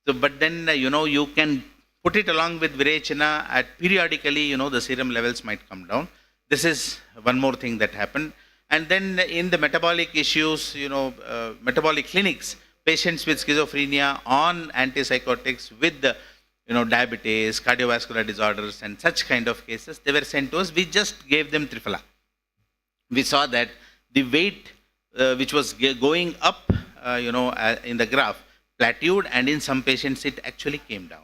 S5: So, but then, you can put it along with Virechana, at periodically, the serum levels might come down. This is one more thing that happened. And then in the metabolic issues, metabolic clinics, patients with schizophrenia on antipsychotics with diabetes, cardiovascular disorders, and such kind of cases, they were sent to us. We just gave them Triphala. We saw that the weight which was going up, in the graph, plateaued, and in some patients it actually came down.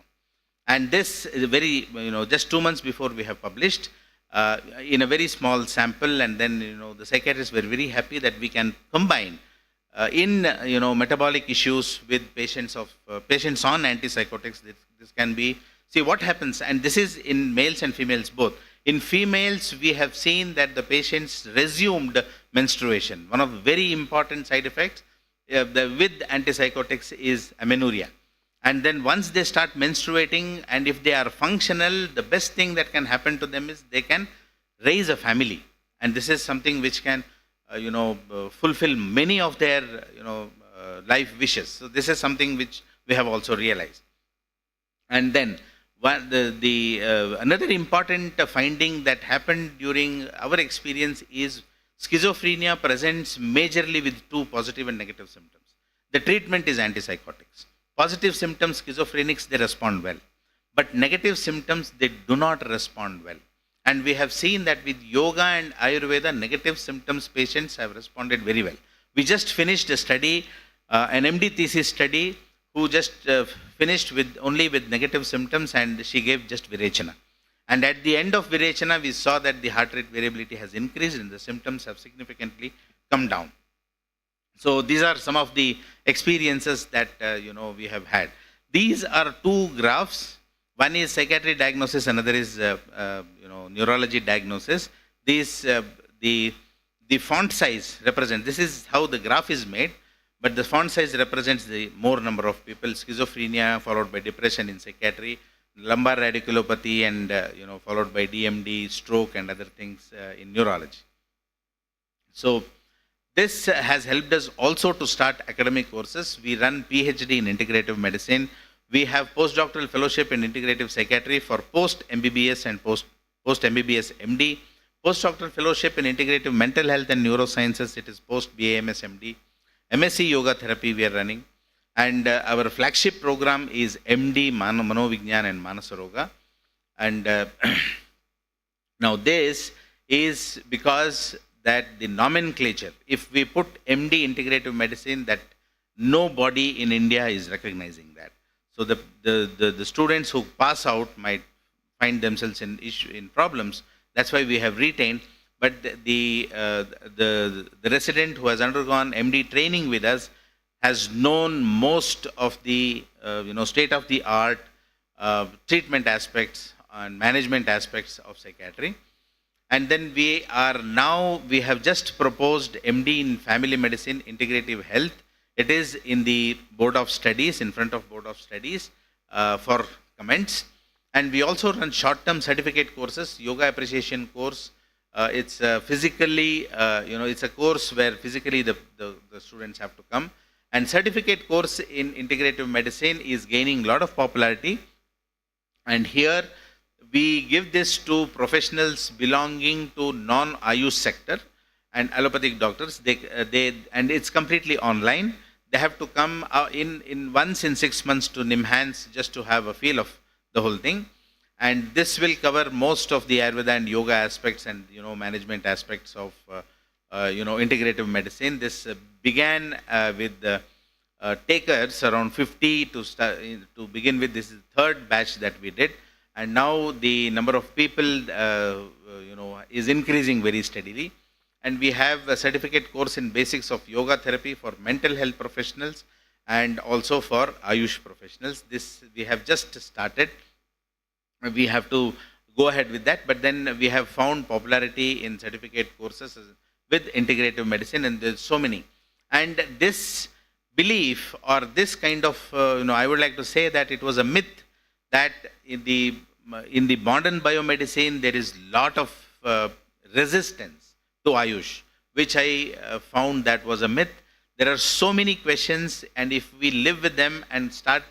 S5: And this is very, just 2 months before we have published in a very small sample, and then the psychiatrists were very happy that we can combine in metabolic issues with patients on antipsychotics. This can be, see what happens, and this is in males and females both. In females, we have seen that the patients resumed menstruation. One of the very important side effects with antipsychotics is amenorrhea. And then once they start menstruating, and if they are functional, the best thing that can happen to them is they can raise a family. And this is something which can, fulfill many of their, life wishes. So this is something which we have also realized. And then another important finding that happened during our experience is schizophrenia presents majorly with 2 positive and negative symptoms. The treatment is antipsychotics. Positive symptoms, schizophrenics, they respond well. But negative symptoms, they do not respond well. And we have seen that with yoga and Ayurveda, negative symptoms patients have responded very well. We just finished a study, an MD thesis study, who just finished only with negative symptoms, and she gave just Virechana. And at the end of Virechana, we saw that the heart rate variability has increased and the symptoms have significantly come down. So these are some of the experiences that we have had. These are 2 graphs. One is psychiatry diagnosis, another is neurology diagnosis. These the font size represents. This is how the graph is made, but the font size represents the more number of people. Schizophrenia followed by depression in psychiatry, lumbar radiculopathy, and followed by DMD, stroke, and other things in neurology. So this has helped us also to start academic courses. We run PhD in integrative medicine. We have postdoctoral fellowship in integrative psychiatry for post-MBBS and post-MBBS MD. Postdoctoral fellowship in integrative mental health and neurosciences, it is post-BAMS MD. MSc Yoga Therapy we are running. And our flagship program is MD Manovignan and Manasaroga. And now this is because that the nomenclature, if we put MD integrative medicine, that nobody in India is recognizing that. So the students who pass out might find themselves in problems. That's why we have retained. But the resident who has undergone MD training with us has known most of the state of the art treatment aspects and management aspects of psychiatry. And then we have just proposed MD in family medicine, integrative health. It is in the board of studies, in front of board of studies for comments. And we also run short-term certificate courses, yoga appreciation course. It's physically, it's a course where physically the students have to come. And certificate course in integrative medicine is gaining a lot of popularity. And here we give this to professionals belonging to non-AYUSH sector and allopathic doctors. And it's completely online. They have to come in once in 6 months to NIMHANS just to have a feel of the whole thing. And this will cover most of the Ayurveda and yoga aspects and management aspects of integrative medicine. This began with takers around 50 to begin with. This is the 3rd batch that we did, and now the number of people is increasing very steadily. And we have a certificate course in basics of yoga therapy for mental health professionals and also for Ayush professionals. This we have just started. We have to go ahead with that, but then we have found popularity in certificate courses with integrative medicine, and there's so many. And this belief, or this kind of, I would like to say that it was a myth that in the modern biomedicine there is lot of resistance to Ayush, which I found that was a myth. There are so many questions, and if we live with them and start,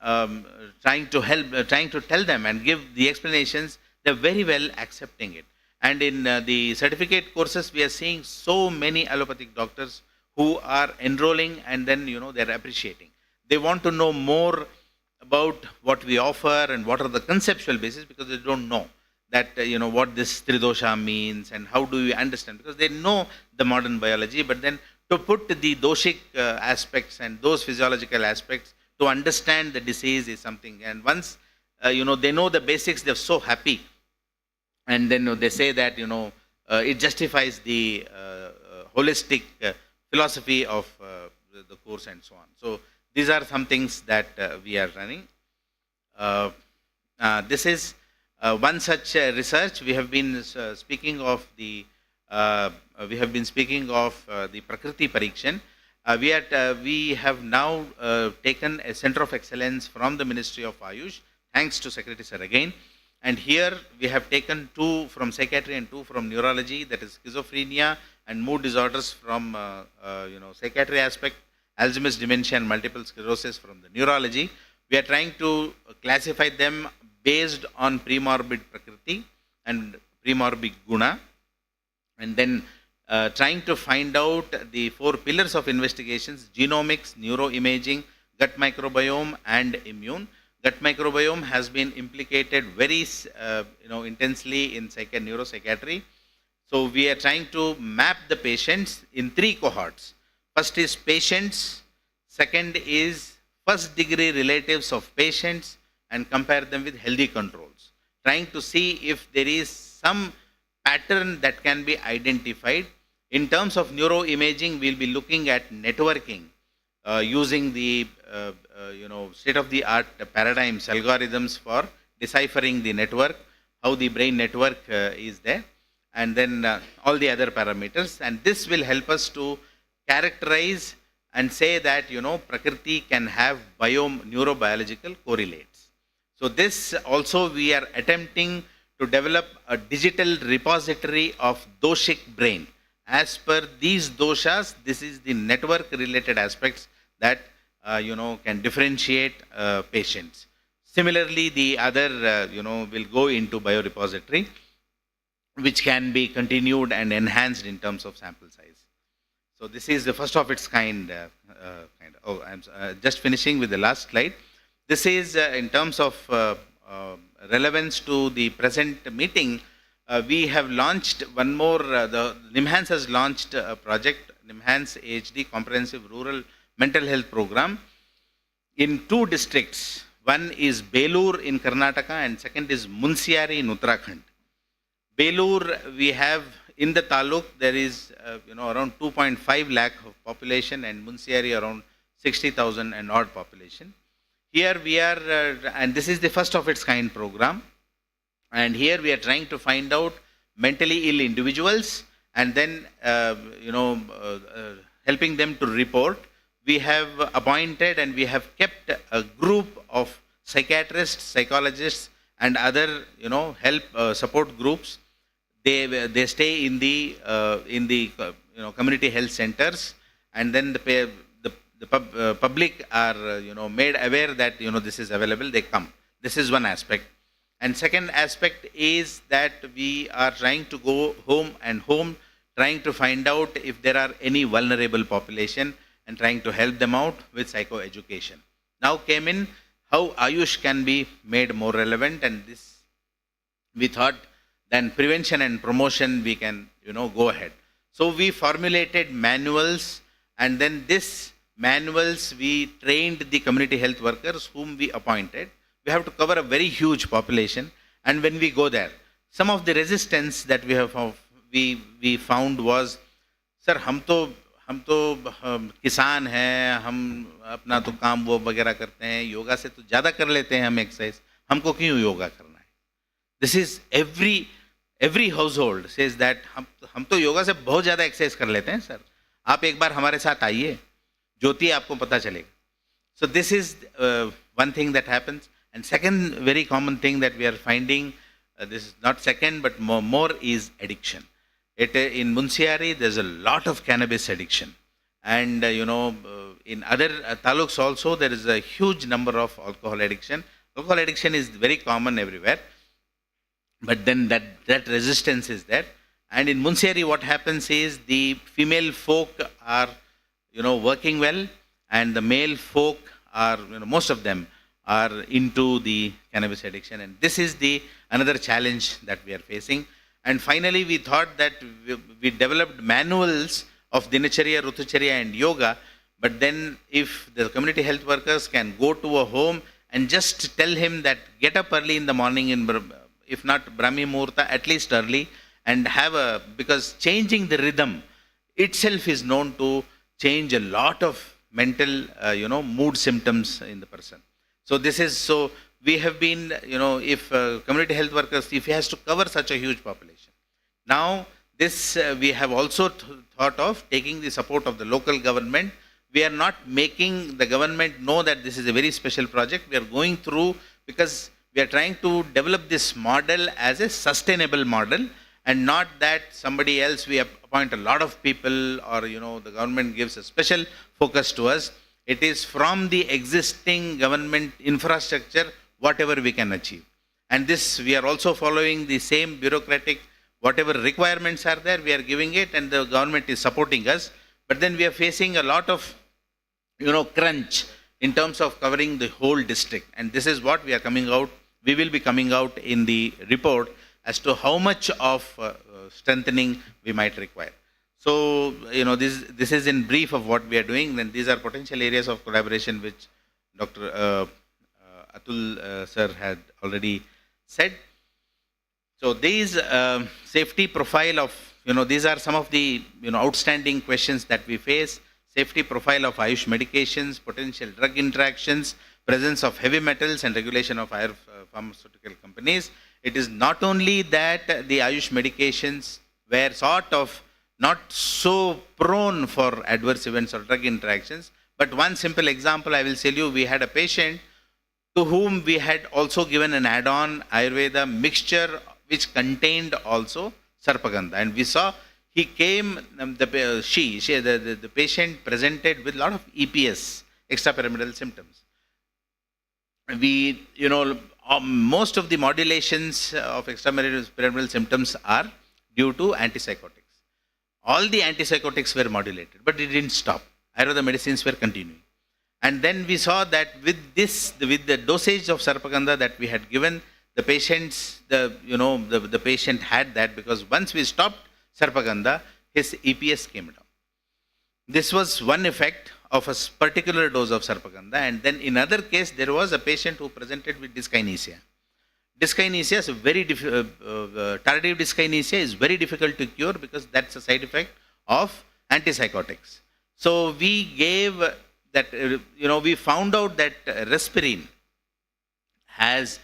S5: trying to help, trying to tell them and give the explanations, they're very well accepting it. And in the certificate courses, we are seeing so many allopathic doctors who are enrolling, and then they're appreciating. They want to know more about what we offer and what are the conceptual basis, because they don't know that what this tridosha means and how do we understand, because they know the modern biology, but then to put the doshic aspects and those physiological aspects to understand the disease is something. And once they know the basics, they're so happy. And then they say that it justifies the holistic philosophy of the course and so on. So these are some things that we are running. This is one such research. We have been speaking of the Prakriti Parikshan. We have now taken a center of excellence from the Ministry of Ayush, thanks to Secretary Sir again. And here we have taken 2 from psychiatry and 2 from neurology, that is schizophrenia and mood disorders from psychiatry aspect, Alzheimer's, dementia and multiple sclerosis from the neurology. We are trying to classify them based on premorbid Prakriti and premorbid Guna, and then trying to find out the 4 pillars of investigations: genomics, neuroimaging, gut microbiome and immune. Gut microbiome has been implicated very intensely in neuropsychiatry. So we are trying to map the patients in 3 cohorts. First is patients, second is first degree relatives of patients, and compare them with healthy controls, trying to see if there is some pattern that can be identified. In terms of neuroimaging, we'll be looking at networking using the state-of-the-art paradigms, algorithms for deciphering the network, how the brain network is there, and then all the other parameters. And this will help us to characterize and say that Prakriti can have neurobiological correlates. So this also we are attempting to develop a digital repository of doshic brain. As per these doshas, this is the network related aspects that can differentiate patients. Similarly, the other will go into biorepository, which can be continued and enhanced in terms of sample size. So this is the first of its kind. I'm just finishing with the last slide. This is in terms of relevance to the present meeting. We have launched one more. The NIMHANS has launched a project, NIMHANS AHD Comprehensive Rural Mental Health Program, in 2 districts. One is Belur in Karnataka and second is Munsiari in Uttarakhand. Belur, we have in the taluk, there is around 2.5 lakh of population, and Munsiari around 60,000 and odd population. Here we are, and this is the first of its kind program. And here we are trying to find out mentally ill individuals and then helping them to report. We have appointed and we have kept a group of psychiatrists, psychologists and other help support groups. They stay in the community health centers, and then the public are made aware that this is available. They come. This is one aspect. And second aspect is that we are trying to go home and home, trying to find out if there are any vulnerable population and trying to help them out with psychoeducation. Now came in how Ayush can be made more relevant, and this we thought then prevention and promotion we can go ahead. So we formulated manuals, and then this manuals we trained the community health workers whom we appointed. We have to cover a very huge population, and when we go there, some of the resistance that we found was, sir, हम तो किसान हैं, हम अपना तो काम वो वगैरह करते हैं, योगा से तो ज़्यादा कर लेते हैं हम एक्सरसाइज, हमको क्यों योगा करना है? This is every household says that हम तो योगा से बहुत ज़्यादा एक्सरसाइज कर लेते हैं सर, आप एक बार हमारे साथ आइए, ज्योति आपको पता चलेगा. So this is one thing that happens. And second very common thing that we are finding, this is not second but more is addiction. In Munsiari there's a lot of cannabis addiction, and in other taluks also, there is a huge number of alcohol addiction. Alcohol addiction is very common everywhere, but then that resistance is there. And in Munseri, what happens is the female folk are, working well, and the male folk are, most of them are into the cannabis addiction, and this is the another challenge that we are facing. And finally, we thought that we developed manuals of Dinacharya, Rutucharya and Yoga, but then if the community health workers can go to a home and just tell him that get up early in the morning, if not Brahmi Muhurta, at least early, and because changing the rhythm itself is known to change a lot of mental, mood symptoms in the person. So we have been, if community health workers, if he has to cover such a huge population. Now, this we have also thought of taking the support of the local government. We are not making the government know that this is a very special project. We are going through because we are trying to develop this model as a sustainable model, and not that somebody else, we appoint a lot of people, or the government gives a special focus to us. It is from the existing government infrastructure, whatever we can achieve. And this, we are also following the same bureaucratic, whatever requirements are there, we are giving it, and the government is supporting us. But then we are facing a lot of, crunch in terms of covering the whole district. And this is what we are coming out, we will be coming out in the report as to how much of strengthening we might require. So, this is in brief of what we are doing. Then these are potential areas of collaboration which Dr. Atul sir had already said. So these safety profile of, these are some of the, outstanding questions that we face. Safety profile of Ayush medications, potential drug interactions, presence of heavy metals and regulation of pharmaceutical companies. It is not only that the Ayush medications were sort of not so prone for adverse events or drug interactions, but one simple example I will tell you, we had a patient to whom we had also given an add-on Ayurveda mixture which contained also Sarpagandha, and we saw he came, the patient presented with a lot of EPS, extrapyramidal symptoms. We, most of the modulations of extrapyramidal symptoms are due to antipsychotics. All the antipsychotics were modulated, but it didn't stop. Ayurveda medicines were continuing. And then we saw that with the dosage of Sarpagandha that we had given, the patients, the patient had that, because once we stopped Sarpagandha, his EPS came down. This was one effect of a particular dose of Sarpagandha. And then in other case, there was a patient who presented with dyskinesia. Dyskinesia is a very tardive dyskinesia is very difficult to cure because that's a side effect of antipsychotics. So we gave that, we found out that reserpine has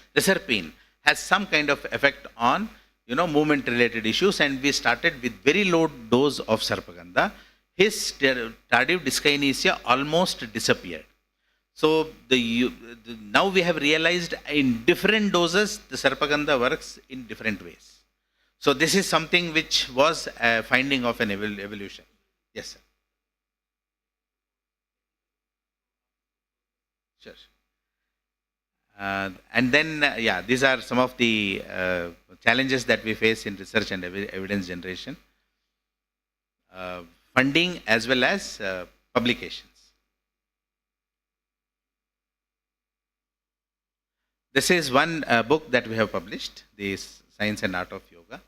S5: some kind of effect on, movement related issues, and we started with very low dose of Sarpagandha. His tardive dyskinesia almost disappeared. So now we have realized in different doses, the Sarpagandha works in different ways. So this is something which was a finding of an evolution. Yes, sir. Sure. And then, these are some of the challenges that we face in research and evidence generation. Funding as well as publications. This is one book that we have published, the Science and Art of Yoga.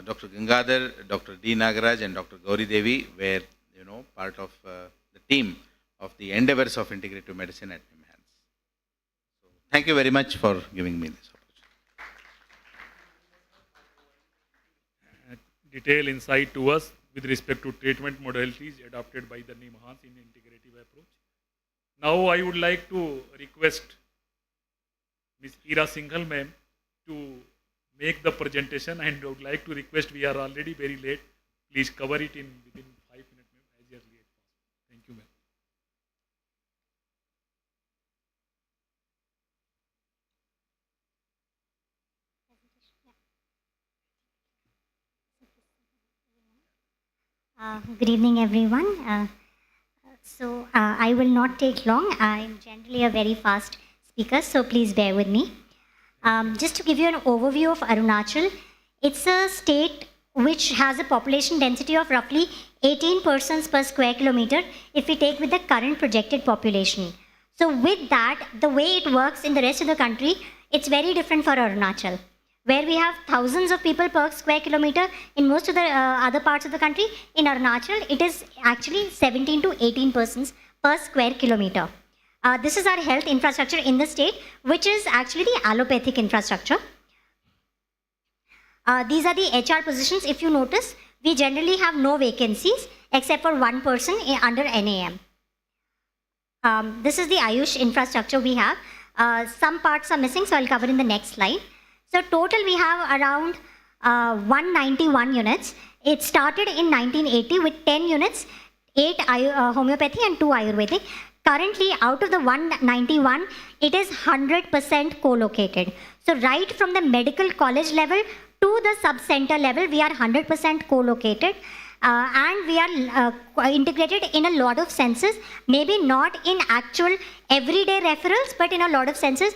S5: Dr. Gangadhar, Dr. D. Nagaraj and Dr. Gauri Devi were, part of the team of the endeavors of integrative medicine at NIMHANS. So, thank you very much for giving me this opportunity.
S2: Detailed insight to us with respect to treatment modalities adopted by the NIMHANS in integrative approach. Now I would like to request Ms. Ira Singhal ma'am to make the presentation, and I would like to request, we are already very late, please cover it within 5 minutes as early as possible. Thank you ma'am.
S6: Good evening, everyone. So I will not take long. I'm generally a very fast speaker, so please bear with me. Just to give you an overview of Arunachal, it's a state which has a population density of roughly 18 persons per square kilometer if we take with the current projected population. So with that, the way it works in the rest of the country, it's very different for Arunachal. Where we have thousands of people per square kilometer in most of the other parts of the country, in Arunachal, it is actually 17 to 18 persons per square kilometer. This is our health infrastructure in the state, which is actually the allopathic infrastructure. These are the HR positions. If you notice, we generally have no vacancies except for one person under NAM. This is the AYUSH infrastructure we have. Some parts are missing, so I'll cover in the next slide. So total we have around 191 units. It started in 1980 with 10 units, 8 homeopathy and 2 Ayurvedic. Currently, out of the 191, it is 100% co-located. So right from the medical college level to the sub-center level, we are 100% co-located. And we are integrated in a lot of senses, maybe not in actual everyday referrals, but in a lot of senses,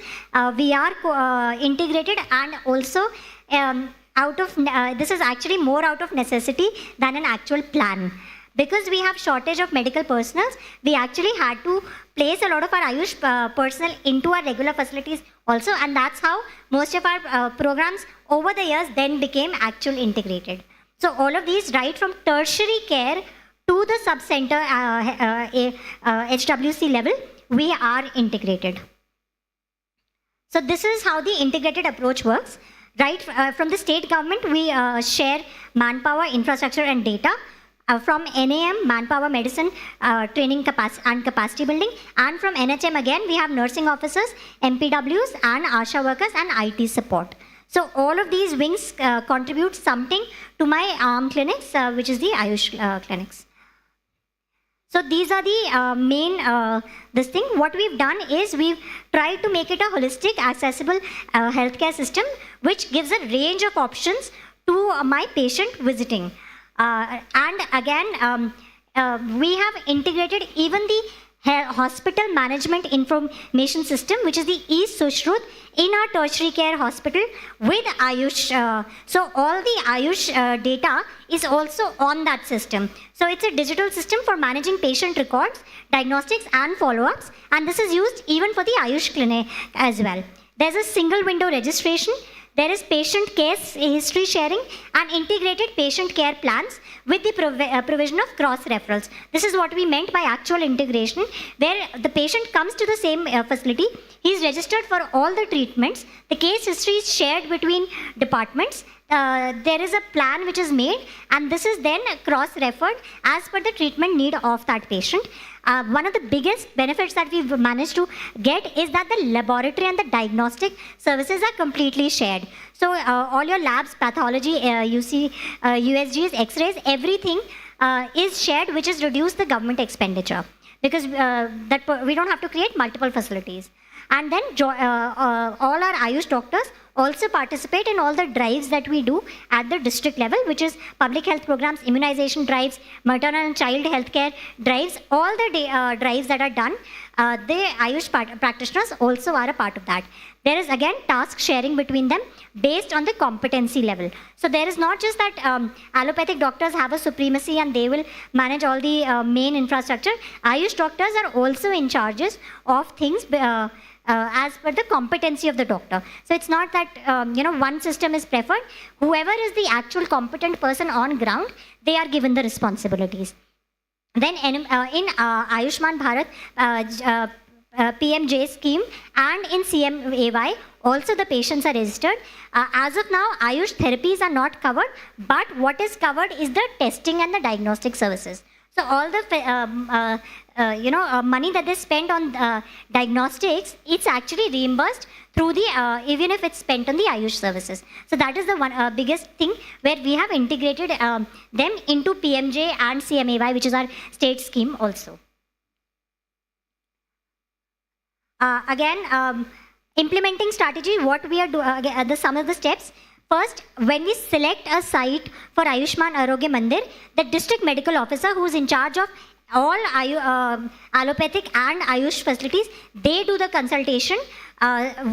S6: we are integrated, and also this is actually more out of necessity than an actual plan. Because we have shortage of medical personnel, we actually had to place a lot of our AYUSH personnel into our regular facilities also, and that's how most of our programs over the years then became actual integrated. So all of these, right from tertiary care to the sub-center HWC level, we are integrated. So this is how the integrated approach works. Right from the state government, we share manpower, infrastructure and data. From NAM, manpower, medicine, training and capacity building. And from NHM again, we have nursing officers, MPWs and ASHA workers and IT support. So all of these wings contribute something to my arm clinics, which is the AYUSH clinics. So these are the main, this thing. What we've done is we've tried to make it a holistic, accessible healthcare system, which gives a range of options to my patient visiting. And again, we have integrated even the hospital management information system, which is the e-Sushrut, in our tertiary care hospital with AYUSH. So all the AYUSH data is also on that system. So it's a digital system for managing patient records, diagnostics and follow-ups. And this is used even for the AYUSH clinic as well. There's a single window registration. There is patient case history sharing and integrated patient care plans with the provision of cross-referrals. This is what we meant by actual integration, where the patient comes to the same facility, he is registered for all the treatments, the case history is shared between departments, there is a plan which is made, and this is then cross-referred as per the treatment need of that patient. One of the biggest benefits that we've managed to get is that the laboratory and the diagnostic services are completely shared. So all your labs, pathology, USGs, X-rays, everything is shared, which has reduced the government expenditure, because we don't have to create multiple facilities. And then all our AYUSH doctors also participate in all the drives that we do at the district level, which is public health programs, immunization drives, maternal and child healthcare drives, all the drives that are done, the AYUSH practitioners also are a part of that. There is again task sharing between them based on the competency level. So there is not just that allopathic doctors have a supremacy and they will manage all the main infrastructure. AYUSH doctors are also in charges of things as per the competency of the doctor. So it's not that one system is preferred. Whoever is the actual competent person on ground, they are given the responsibilities. Then in Ayushman Bharat PMJ scheme and in CMAY, also the patients are registered. As of now, AYUSH therapies are not covered, but what is covered is the testing and the diagnostic services. So all the money that they spend on diagnostics, it's actually reimbursed through the even if it's spent on the AYUSH services. So that is the one biggest thing where we have integrated them into PMJ and CMAY, which is our state scheme also. Implementing strategy, what we are doing, some of the steps. First, when we select a site for Ayushman Arogya Mandir, the district medical officer who is in charge of all allopathic and Ayush facilities, they do the consultation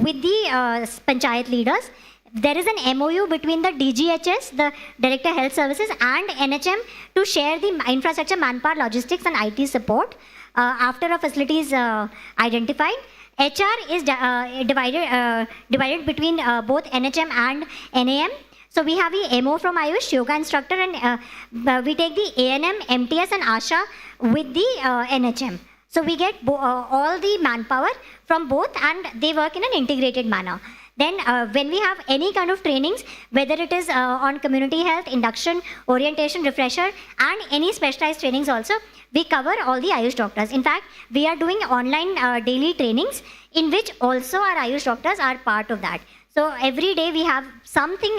S6: with the panchayat leaders. There is an MOU between the DGHS, the Director Health Services, and NHM to share the infrastructure, manpower, logistics, and IT support after a facility is identified. HR is divided between both NHM and NAM. So we have the MO from Ayush, yoga instructor, and we take the ANM, MTS, and ASHA with the NHM. So we get all the manpower from both, and they work in an integrated manner. Then when we have any kind of trainings, whether it is on community health, induction, orientation, refresher, and any specialized trainings also, we cover all the Ayush doctors. In fact, we are doing online daily trainings in which also our Ayush doctors are part of that. So every day we have something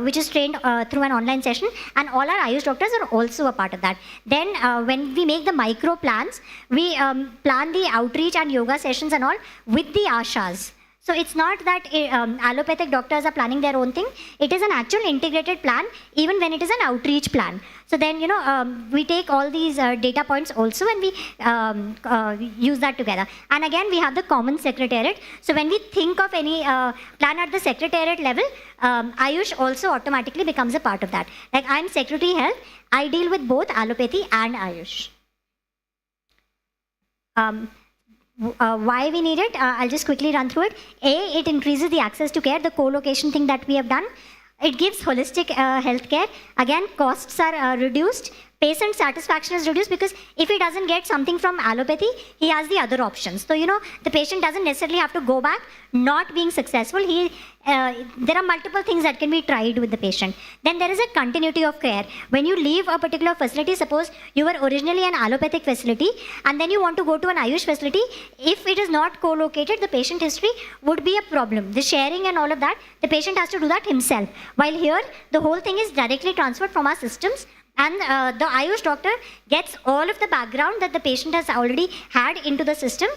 S6: which is trained through an online session, and all our Ayush doctors are also a part of that. Then when we make the micro plans, we plan the outreach and yoga sessions and all with the ASHAs. So it's not that allopathic doctors are planning their own thing. It is an actual integrated plan, even when it is an outreach plan. So then, we take all these data points also, and we use that together. And again, we have the common secretariat. So when we think of any plan at the secretariat level, Ayush also automatically becomes a part of that. Like I'm Secretary Health, I deal with both allopathy and Ayush. Why we need it, I'll just quickly run through it. A, it increases the access to care, the co-location thing that we have done. It gives holistic health care. Again, costs are reduced. Patient satisfaction is reduced because if he doesn't get something from allopathy, he has the other options. So, the patient doesn't necessarily have to go back not being successful. There are multiple things that can be tried with the patient. Then there is a continuity of care. When you leave a particular facility, suppose you were originally an allopathic facility and then you want to go to an Ayush facility, if it is not co-located, the patient history would be a problem. The sharing and all of that, the patient has to do that himself. While here, the whole thing is directly transferred from our systems, and the Ayush doctor gets all of the background that the patient has already had into the system,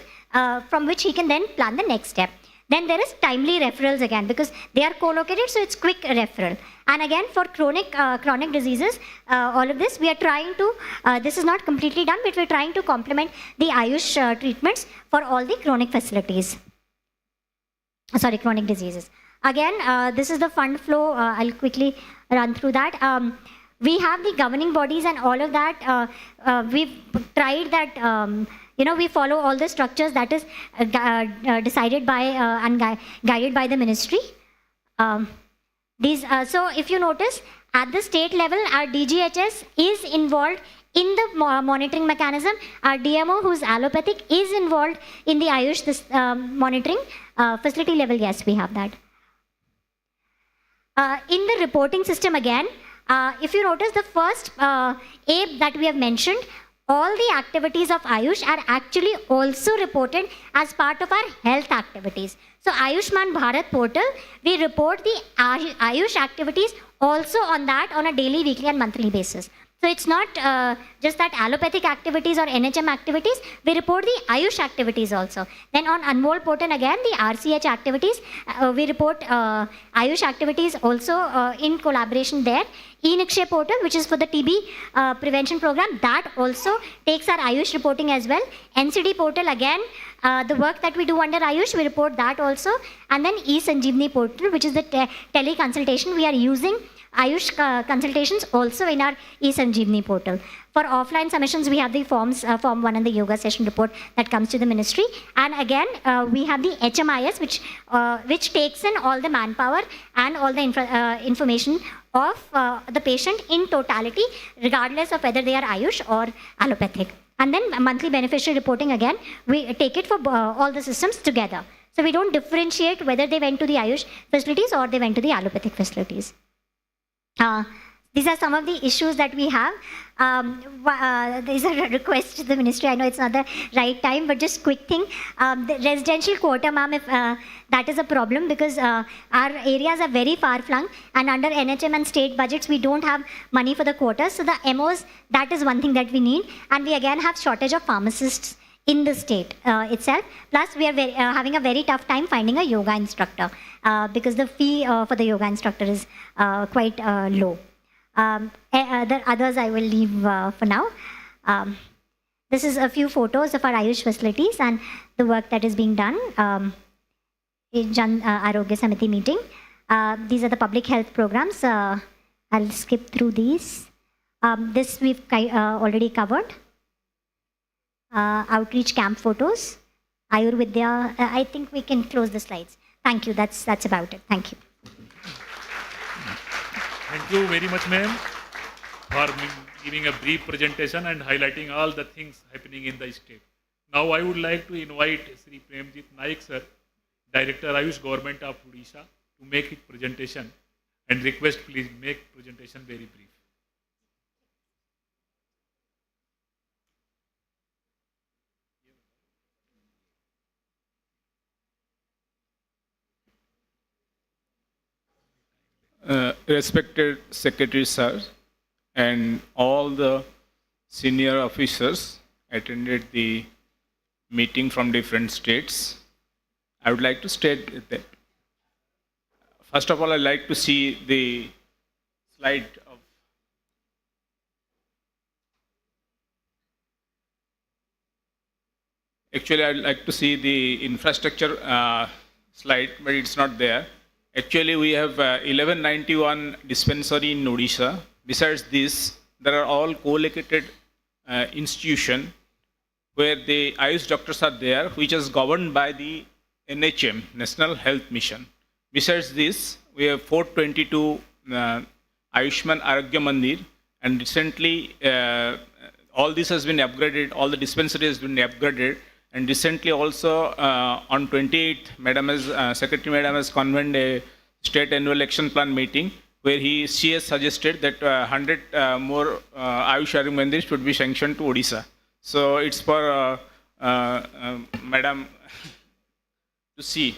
S6: from which he can then plan the next step. Then there is timely referrals again, because they are co-located, so it's quick referral. And again, for chronic diseases, all of this, we are trying to, this is not completely done, but we're trying to complement the Ayush treatments for all the chronic facilities. Chronic diseases. Again, this is the fund flow. I'll quickly run through that. We have the governing bodies and all of that. We've tried that, we follow all the structures that is decided by and guided by the ministry. So if you notice, at the state level, our DGHS is involved in the monitoring mechanism. Our DMO, who's allopathic, is involved in the Ayush monitoring. Facility level, yes, we have that. In the reporting system again, if you notice the first A that we have mentioned, all the activities of Ayush are actually also reported as part of our health activities. So Ayushman Bharat portal, we report the Ayush activities also on that on a daily, weekly and monthly basis. So it's not just that allopathic activities or NHM activities, we report the Ayush activities also. Then on Anmol portal again, the RCH activities, we report Ayush activities also in collaboration there. E-Nikshay portal, which is for the TB prevention program, that also takes our Ayush reporting as well. NCD portal again, the work that we do under Ayush, we report that also. And then E-Sanjeevani portal, which is the teleconsultation, we are using Ayush consultations also in our E-Sanjeevani portal. For offline submissions, we have the forms, Form 1 and the yoga session report that comes to the ministry. And again, we have the HMIS, which takes in all the manpower and all the information of the patient in totality, regardless of whether they are Ayush or allopathic. And then monthly beneficiary reporting again, we take it for all the systems together. So we don't differentiate whether they went to the Ayush facilities or they went to the allopathic facilities. These are some of the issues that we have. These are a request to the ministry. I know it's not the right time, but just quick thing. The residential quota, ma'am, if that is a problem, because our areas are very far-flung, and under NHM and state budgets, we don't have money for the quotas. So the MOs, that is one thing that we need. And we again have shortage of pharmacists in the state itself. Plus, we are having a very tough time finding a yoga instructor because the fee for the yoga instructor is quite low. The others I will leave for now. This is a few photos of our Ayush facilities and the work that is being done in Jan Arogya Samiti meeting. These are the public health programs. I'll skip through these. This we've already covered. Outreach camp photos. Ayurvedya. I think we can close the slides. Thank you. That's about it. Thank you.
S2: Thank you very much, ma'am, for giving a brief presentation and highlighting all the things happening in the state. Now I would like to invite Sri Premjit Naik sir, Director Ayush Government of Odisha, to make his presentation, and request please make presentation very brief.
S7: Respected Secretary Sir and all the senior officers attended the meeting from different states. I would like to state that first of all, I'd like to see the slide of actually I'd like to see the infrastructure slide, but it's not there. Actually, we have 1191 dispensary in Odisha. Besides this, there are all co-located institutions where the Ayush doctors are there, which is governed by the NHM, National Health Mission. Besides this, we have 422 Ayushman Arogya Mandir, and recently all this has been upgraded, all the dispensary has been upgraded, and recently also on 28th, Secretary Madam has convened a state annual action plan meeting where she has suggested that 100 more Ayush Arogya Mandir should be sanctioned to Odisha. So it's for Madam to see.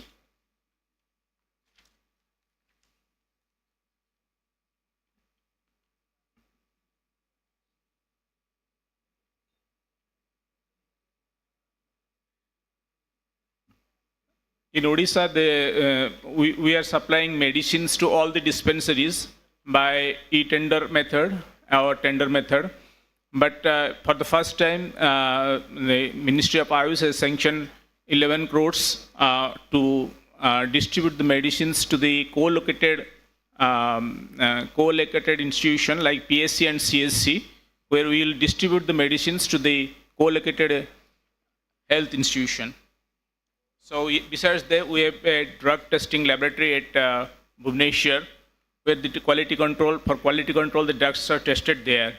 S7: In Odisha, we are supplying medicines to all the dispensaries by e-tender method, our tender method. But for the first time, the Ministry of Ayush has sanctioned 11 crores to distribute the medicines to the co-located institution like PSC and CSC, where we will distribute the medicines to the co-located health institution. So besides that, we have a drug testing laboratory at Bhubaneswar, where the quality control, the drugs are tested there.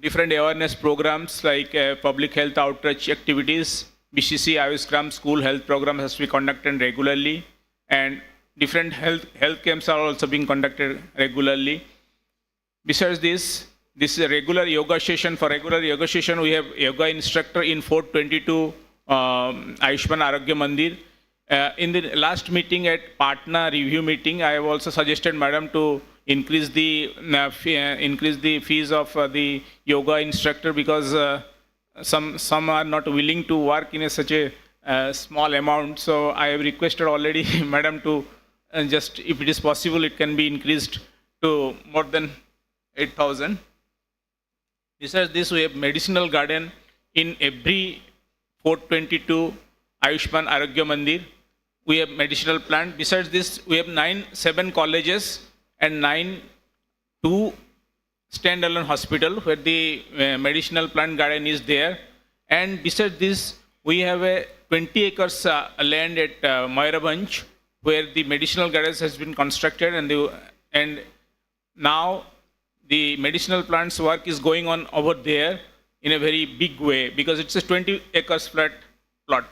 S7: Different awareness programs like public health outreach activities, BCC Ayush Gram school health program has to be conducted regularly, and different health camps are also being conducted regularly. Besides this is a regular yoga session. For regular yoga session, we have yoga instructor in 422 Ayushman Arogya Mandir. In the last meeting at Patna review meeting, I have also suggested Madam to increase the fees of the yoga instructor because some are not willing to work in such a small amount. So I have requested already Madam to just, if it is possible, it can be increased to more than 8,000. Besides this, we have medicinal garden in every 422 Ayushman Arogya Mandir. We have medicinal plant. Besides this, we have 7 colleges and 2 standalone hospital where the medicinal plant garden is there. And besides this, we have a 20 acres land at Mayurabhanj where the medicinal gardens has been constructed, and now the medicinal plants work is going on over there in a very big way because it's a 20 acres flat plot.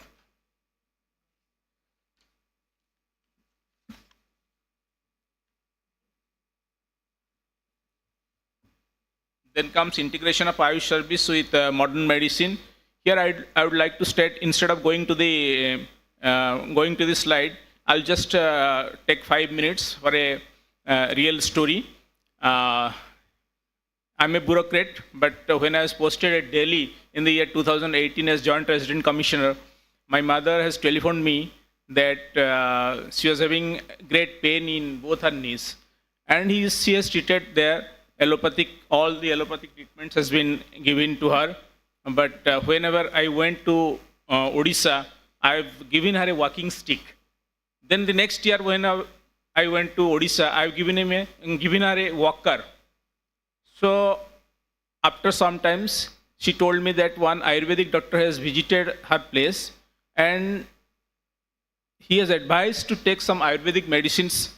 S7: Then comes integration of Ayush service with modern medicine. Here I would like to state, instead of going to the slide, I'll just take 5 minutes for a real story. I'm a bureaucrat, but when I was posted at Delhi in the year 2018 as Joint Resident Commissioner, my mother has telephoned me that she was having great pain in both her knees. And she has treated there, allopathic, all the allopathic treatments has been given to her. But whenever I went to Odisha, I've given her a walking stick. Then the next year when I went to Odisha, I've given her a walker. So after some times, she told me that one Ayurvedic doctor has visited her place and he has advised to take some Ayurvedic medicines.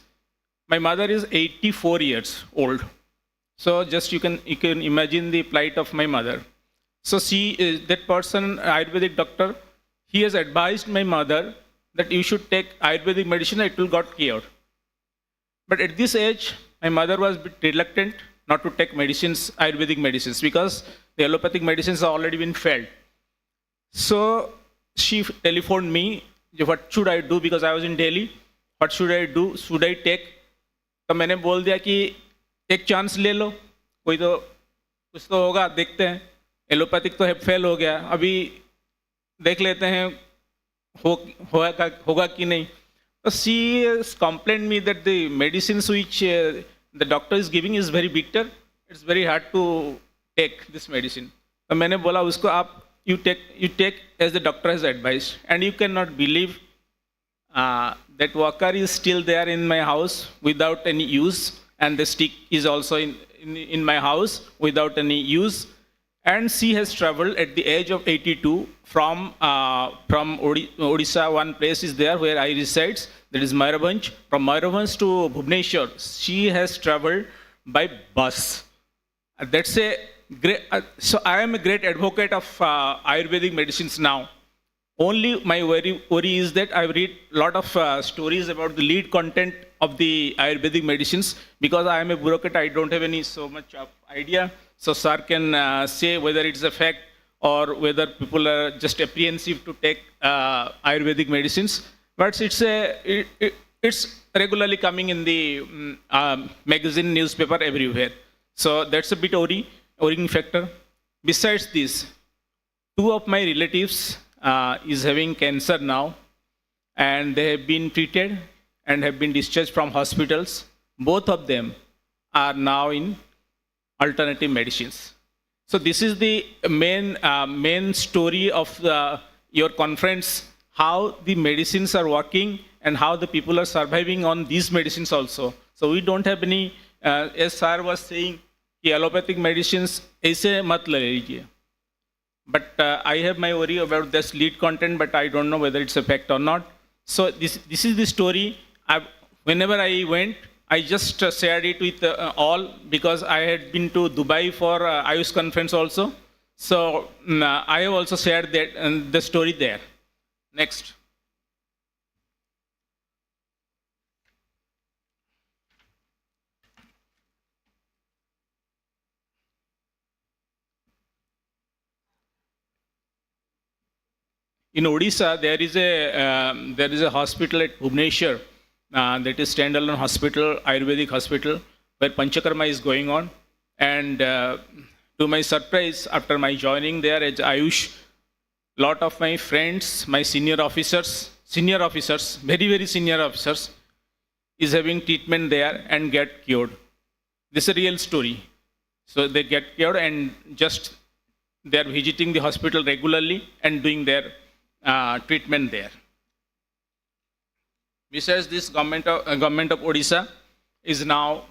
S7: My mother is 84 years old. So just you can imagine the plight of my mother. So that person, Ayurvedic doctor, he has advised my mother that you should take Ayurvedic medicine, it will got cured. But at this age, my mother was a bit reluctant not to take medicines, Ayurvedic medicines, because the allopathic medicines have already been failed. So she telephoned me, what should I do, because I was in Delhi, what should I do, should I take? तो मैंने बोल दिया कि एक chance ले लो, कोई तो कुछ तो होगा, देखते हैं, एलोपैथिक तो फेल हो गया, अभी देख लेते हैं होगा कि नहीं. So she has complained me that the medicines which the doctor is giving is very bitter. It's very hard to take this medicine. तो मैंने बोला उसको आप you take as the doctor has advised, and you cannot believe that walker is still there in my house without any use, and the stick is also in my house without any use. And she has traveled at the age of 82 from Odisha. One place is there where I resides, that is Mayurbhanj. From Mayurbhanj to Bhubaneswar, she has traveled by bus. That's a great. So I am a great advocate of Ayurvedic medicines now. Only my worry is that I read a lot of stories about the lead content of the Ayurvedic medicines. Because I am a bureaucrat, I don't have any so much of idea. So sir can say whether it's a fact or whether people are just apprehensive to take Ayurvedic medicines. But it's regularly coming in the magazine, newspaper, everywhere. So that's a bit worrying factor. Besides this, two of my relatives is having cancer now, and they have been treated and have been discharged from hospitals. Both of them are now in alternative medicines. So this is the main story of your conference, how the medicines are working and how the people are surviving on these medicines also. So we don't have any, as sir was saying, कि allopathic medicines ऐसे मत ले लीजिए. But I have my worry about this lead content, but I don't know whether it's a fact or not. So this is the story. Whenever I went, I just shared it with all, because I had been to Dubai for AYUSH conference also. So I have also shared that the story there. Next. In Odisha, there is a hospital at Bhubaneswar that is standalone hospital, Ayurvedic hospital, where Panchakarma is going on. And to my surprise, after my joining there as AYUSH, lot of my friends, my senior officers, very, very senior officers, is having treatment there and get cured. This is a real story. So they get cured and just they are visiting the hospital regularly and doing their treatment there. Besides this, government of Odisha is now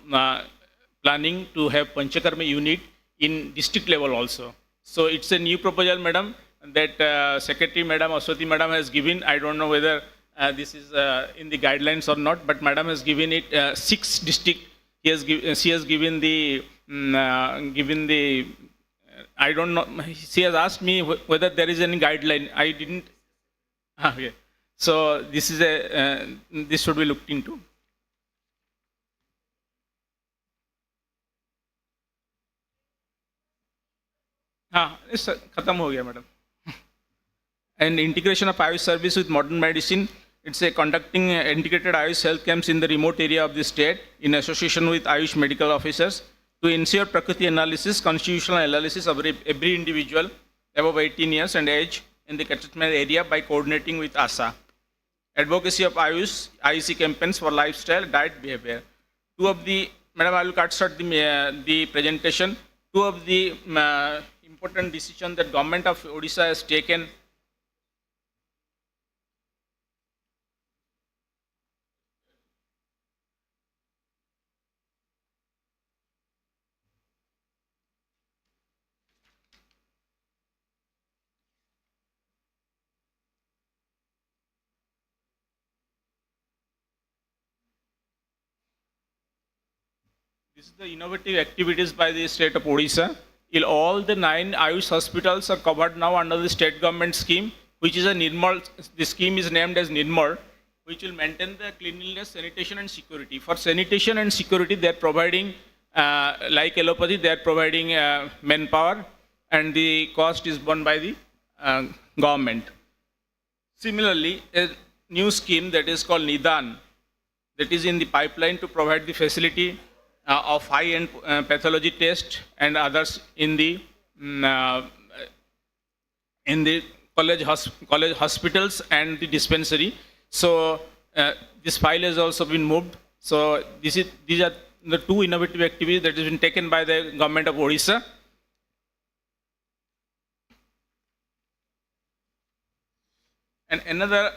S7: planning to have Panchakarma unit in district level also. So it's a new proposal, madam, that Secretary Madam Aswati Madam has given. I don't know whether this is in the guidelines or not, but Madam has given it 6 district. She has given the I don't know. She has asked me whether there is any guideline. I didn't. Okay. So this is this should be looked into. It's khatam ho gaya, madam. And integration of AYUSH service with modern medicine. It's conducting integrated AYUSH health camps in the remote area of the state in association with AYUSH medical officers to ensure Prakriti analysis, constitutional analysis of every individual above 18 years and age in the catchment area by coordinating with ASA. advocacy of Ayush, IEC campaigns for lifestyle, diet, behavior. Two of the, Madam, I will cut short the presentation. Two of the important decisions that government of Odisha has taken. This is the innovative activities by the state of Odisha. In all the 9 Ayush hospitals are covered now under the state government scheme, which is a NIRMAL. The scheme is named as NIRMAL, which will maintain the cleanliness, sanitation, and security. For sanitation and security, they are providing, like allopathy, they are providing manpower, and the cost is borne by the government. Similarly, a new scheme that is called NIDAN, that is in the pipeline to provide the facility of high-end pathology test and others in the college hospitals and the dispensary. So this file has also been moved. So these are the two innovative activities that have been taken by the government of Odisha. And another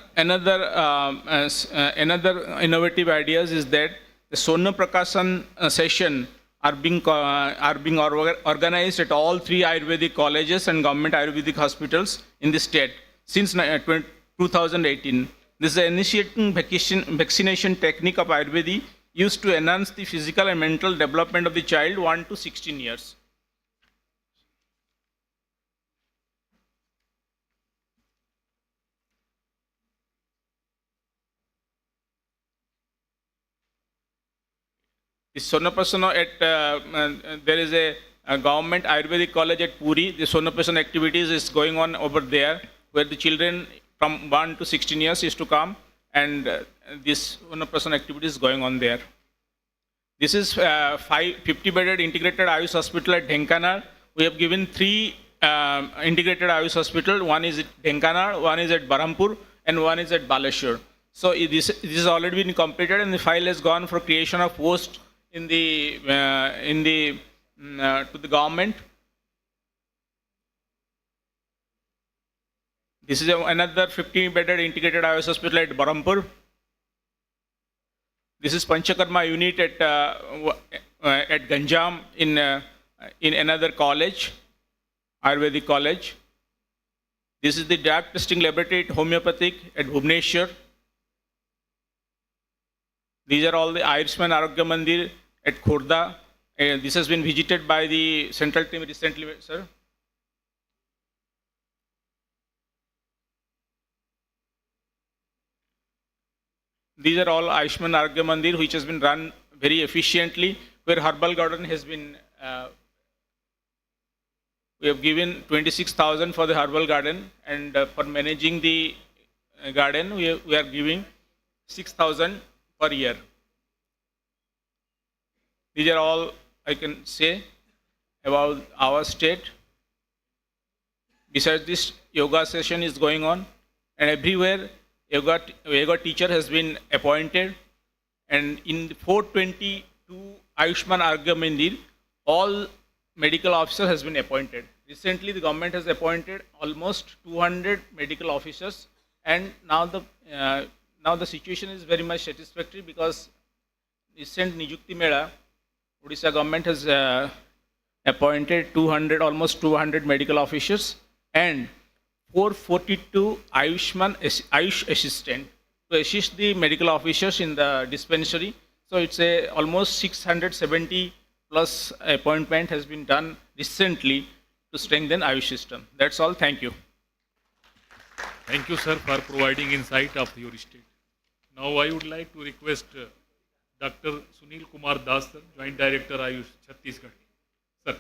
S7: innovative ideas is that the Sona Prakashan session are being organized at all 3 Ayurvedic colleges and government Ayurvedic hospitals in the state since 2018. This is an initiating vaccination technique of Ayurveda used to enhance the physical and mental development of the child 1 to 16 years. The Sonapasana there is a government Ayurvedic college at Puri. The Sonapasana activities is going on over there, where the children from 1 to 16 years is to come, and this Sonapasana activity is going on there. This is 50-bedded integrated Ayush hospital at Dhenkanal. We have given 3 integrated Ayush hospital. One is at Dhenkanal, one is at Barampur, and one is at Baleshwar. So this has already been completed, and the file has gone for creation of post to the government. This is another 50-bedded integrated Ayush hospital at Barampur. This is Panchakarma unit at Ganjam in another college, Ayurvedic college. This is the drug testing laboratory at Homeopathic at Bhubaneswar. These are all the Ayushman Arogya Mandir at Khurda. This has been visited by the central team recently, sir. These are all Ayushman Arogya Mandir, which has been run very efficiently, where Herbal Garden has been, we have given 26,000 for the Herbal Garden, and for managing the garden, we are giving 6,000 per year. These are all I can say about our state. Besides this, yoga session is going on, and everywhere yoga teacher has been appointed, and in 422 Ayushman Arogya Mandir, all medical officer has been appointed. Recently, the government has appointed almost 200 medical officers, and now the situation is very much satisfactory, because recent Nijukti Mela, Odisha government has appointed almost 200 medical officers and 442 Ayush assistant to assist the medical officers in the dispensary. So it's almost 670 plus appointment has been done recently to strengthen Ayush system. That's all. Thank you.
S2: Thank you, sir, for providing insight of your state. Now I would like to request Dr. Sunil Kumar Das, sir, Joint Director Ayush, Chhattisgarh. Sir.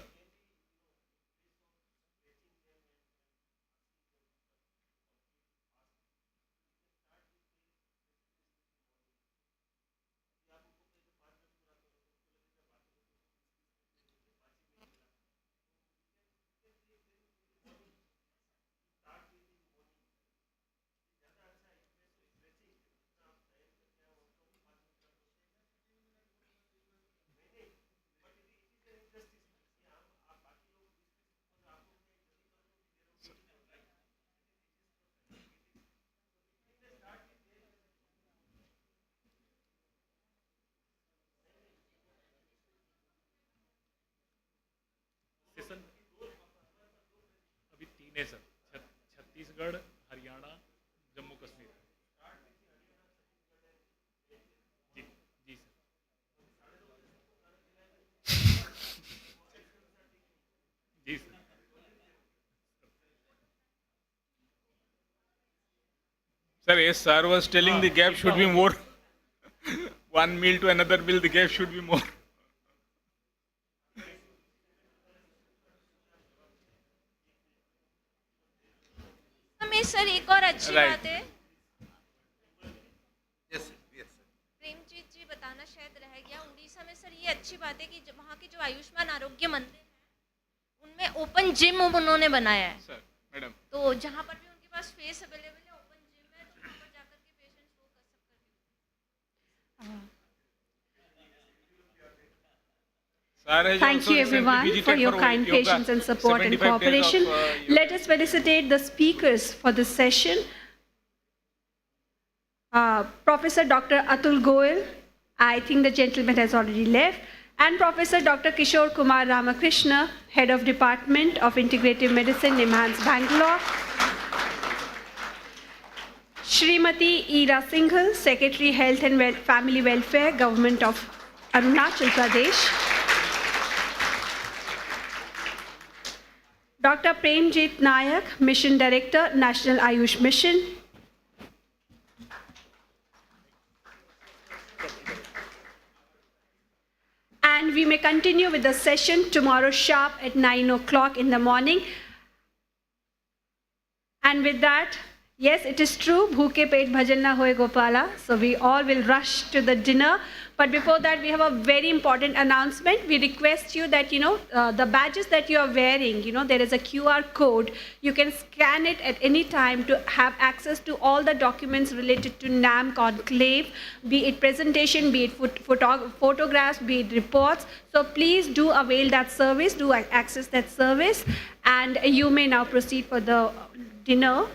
S2: नहीं sir, Chhattisgarh, Haryana, Jammu Kashmir. Ji ji sir. Ji sir.
S7: Sir, as sir was telling, the gap should be more. One meal to another meal, the gap should be more.
S8: हमें sir एक और अच्छी
S7: Right.
S8: बात है,
S5: Yes, sir. Yes, sir.
S8: Premjit जी बताना शायद रह गया, उड़ीसा में सर ये अच्छी बात है कि वहाँ के जो आयुष्मान आरोग्य मंदिर है उनमें ओपन जिम उन्होंने बनाया है।
S7: Sir, madam.
S8: तो जहाँ पर भी उनके पास स्पेस अवेलेबल है, ओपन जिम है, तो वहाँ पर जाकर के पेशेंट्स वो कर सकते हैं।
S7: Sir has
S1: Thank
S7: also
S1: you
S7: recently
S1: everyone for
S7: visited
S1: your kind
S7: yoga.
S1: patience and support and
S7: 75 days of,
S1: cooperation.
S7: yoga.
S1: Let us felicitate the speakers for this session. Professor Dr. Atul Goel, I think the gentleman has already left, and Professor Dr. Kishore Kumar Ramakrishna, Head of Department of Integrative Medicine, NIMHANS, Bangalore. Shrimati Ira Singhal, Secretary Health and Family Welfare, Government of Arunachal Pradesh. Dr. Premjit Nayak, Mission Director, National AYUSH Mission. And we may continue with the session tomorrow sharp at 9 o'clock in the morning. And with that, yes, it is true, bhuke pet bhajan na hoye Gopala. So we all will rush to the dinner. But before that, we have a very important announcement. We request you that, the badges that you are wearing, there is a QR code. You can scan it at any time to have access to all the documents related to NAM Conclave, be it presentation, be it photographs, be it reports. So please do avail that service, do access that service. And you may now proceed for the dinner.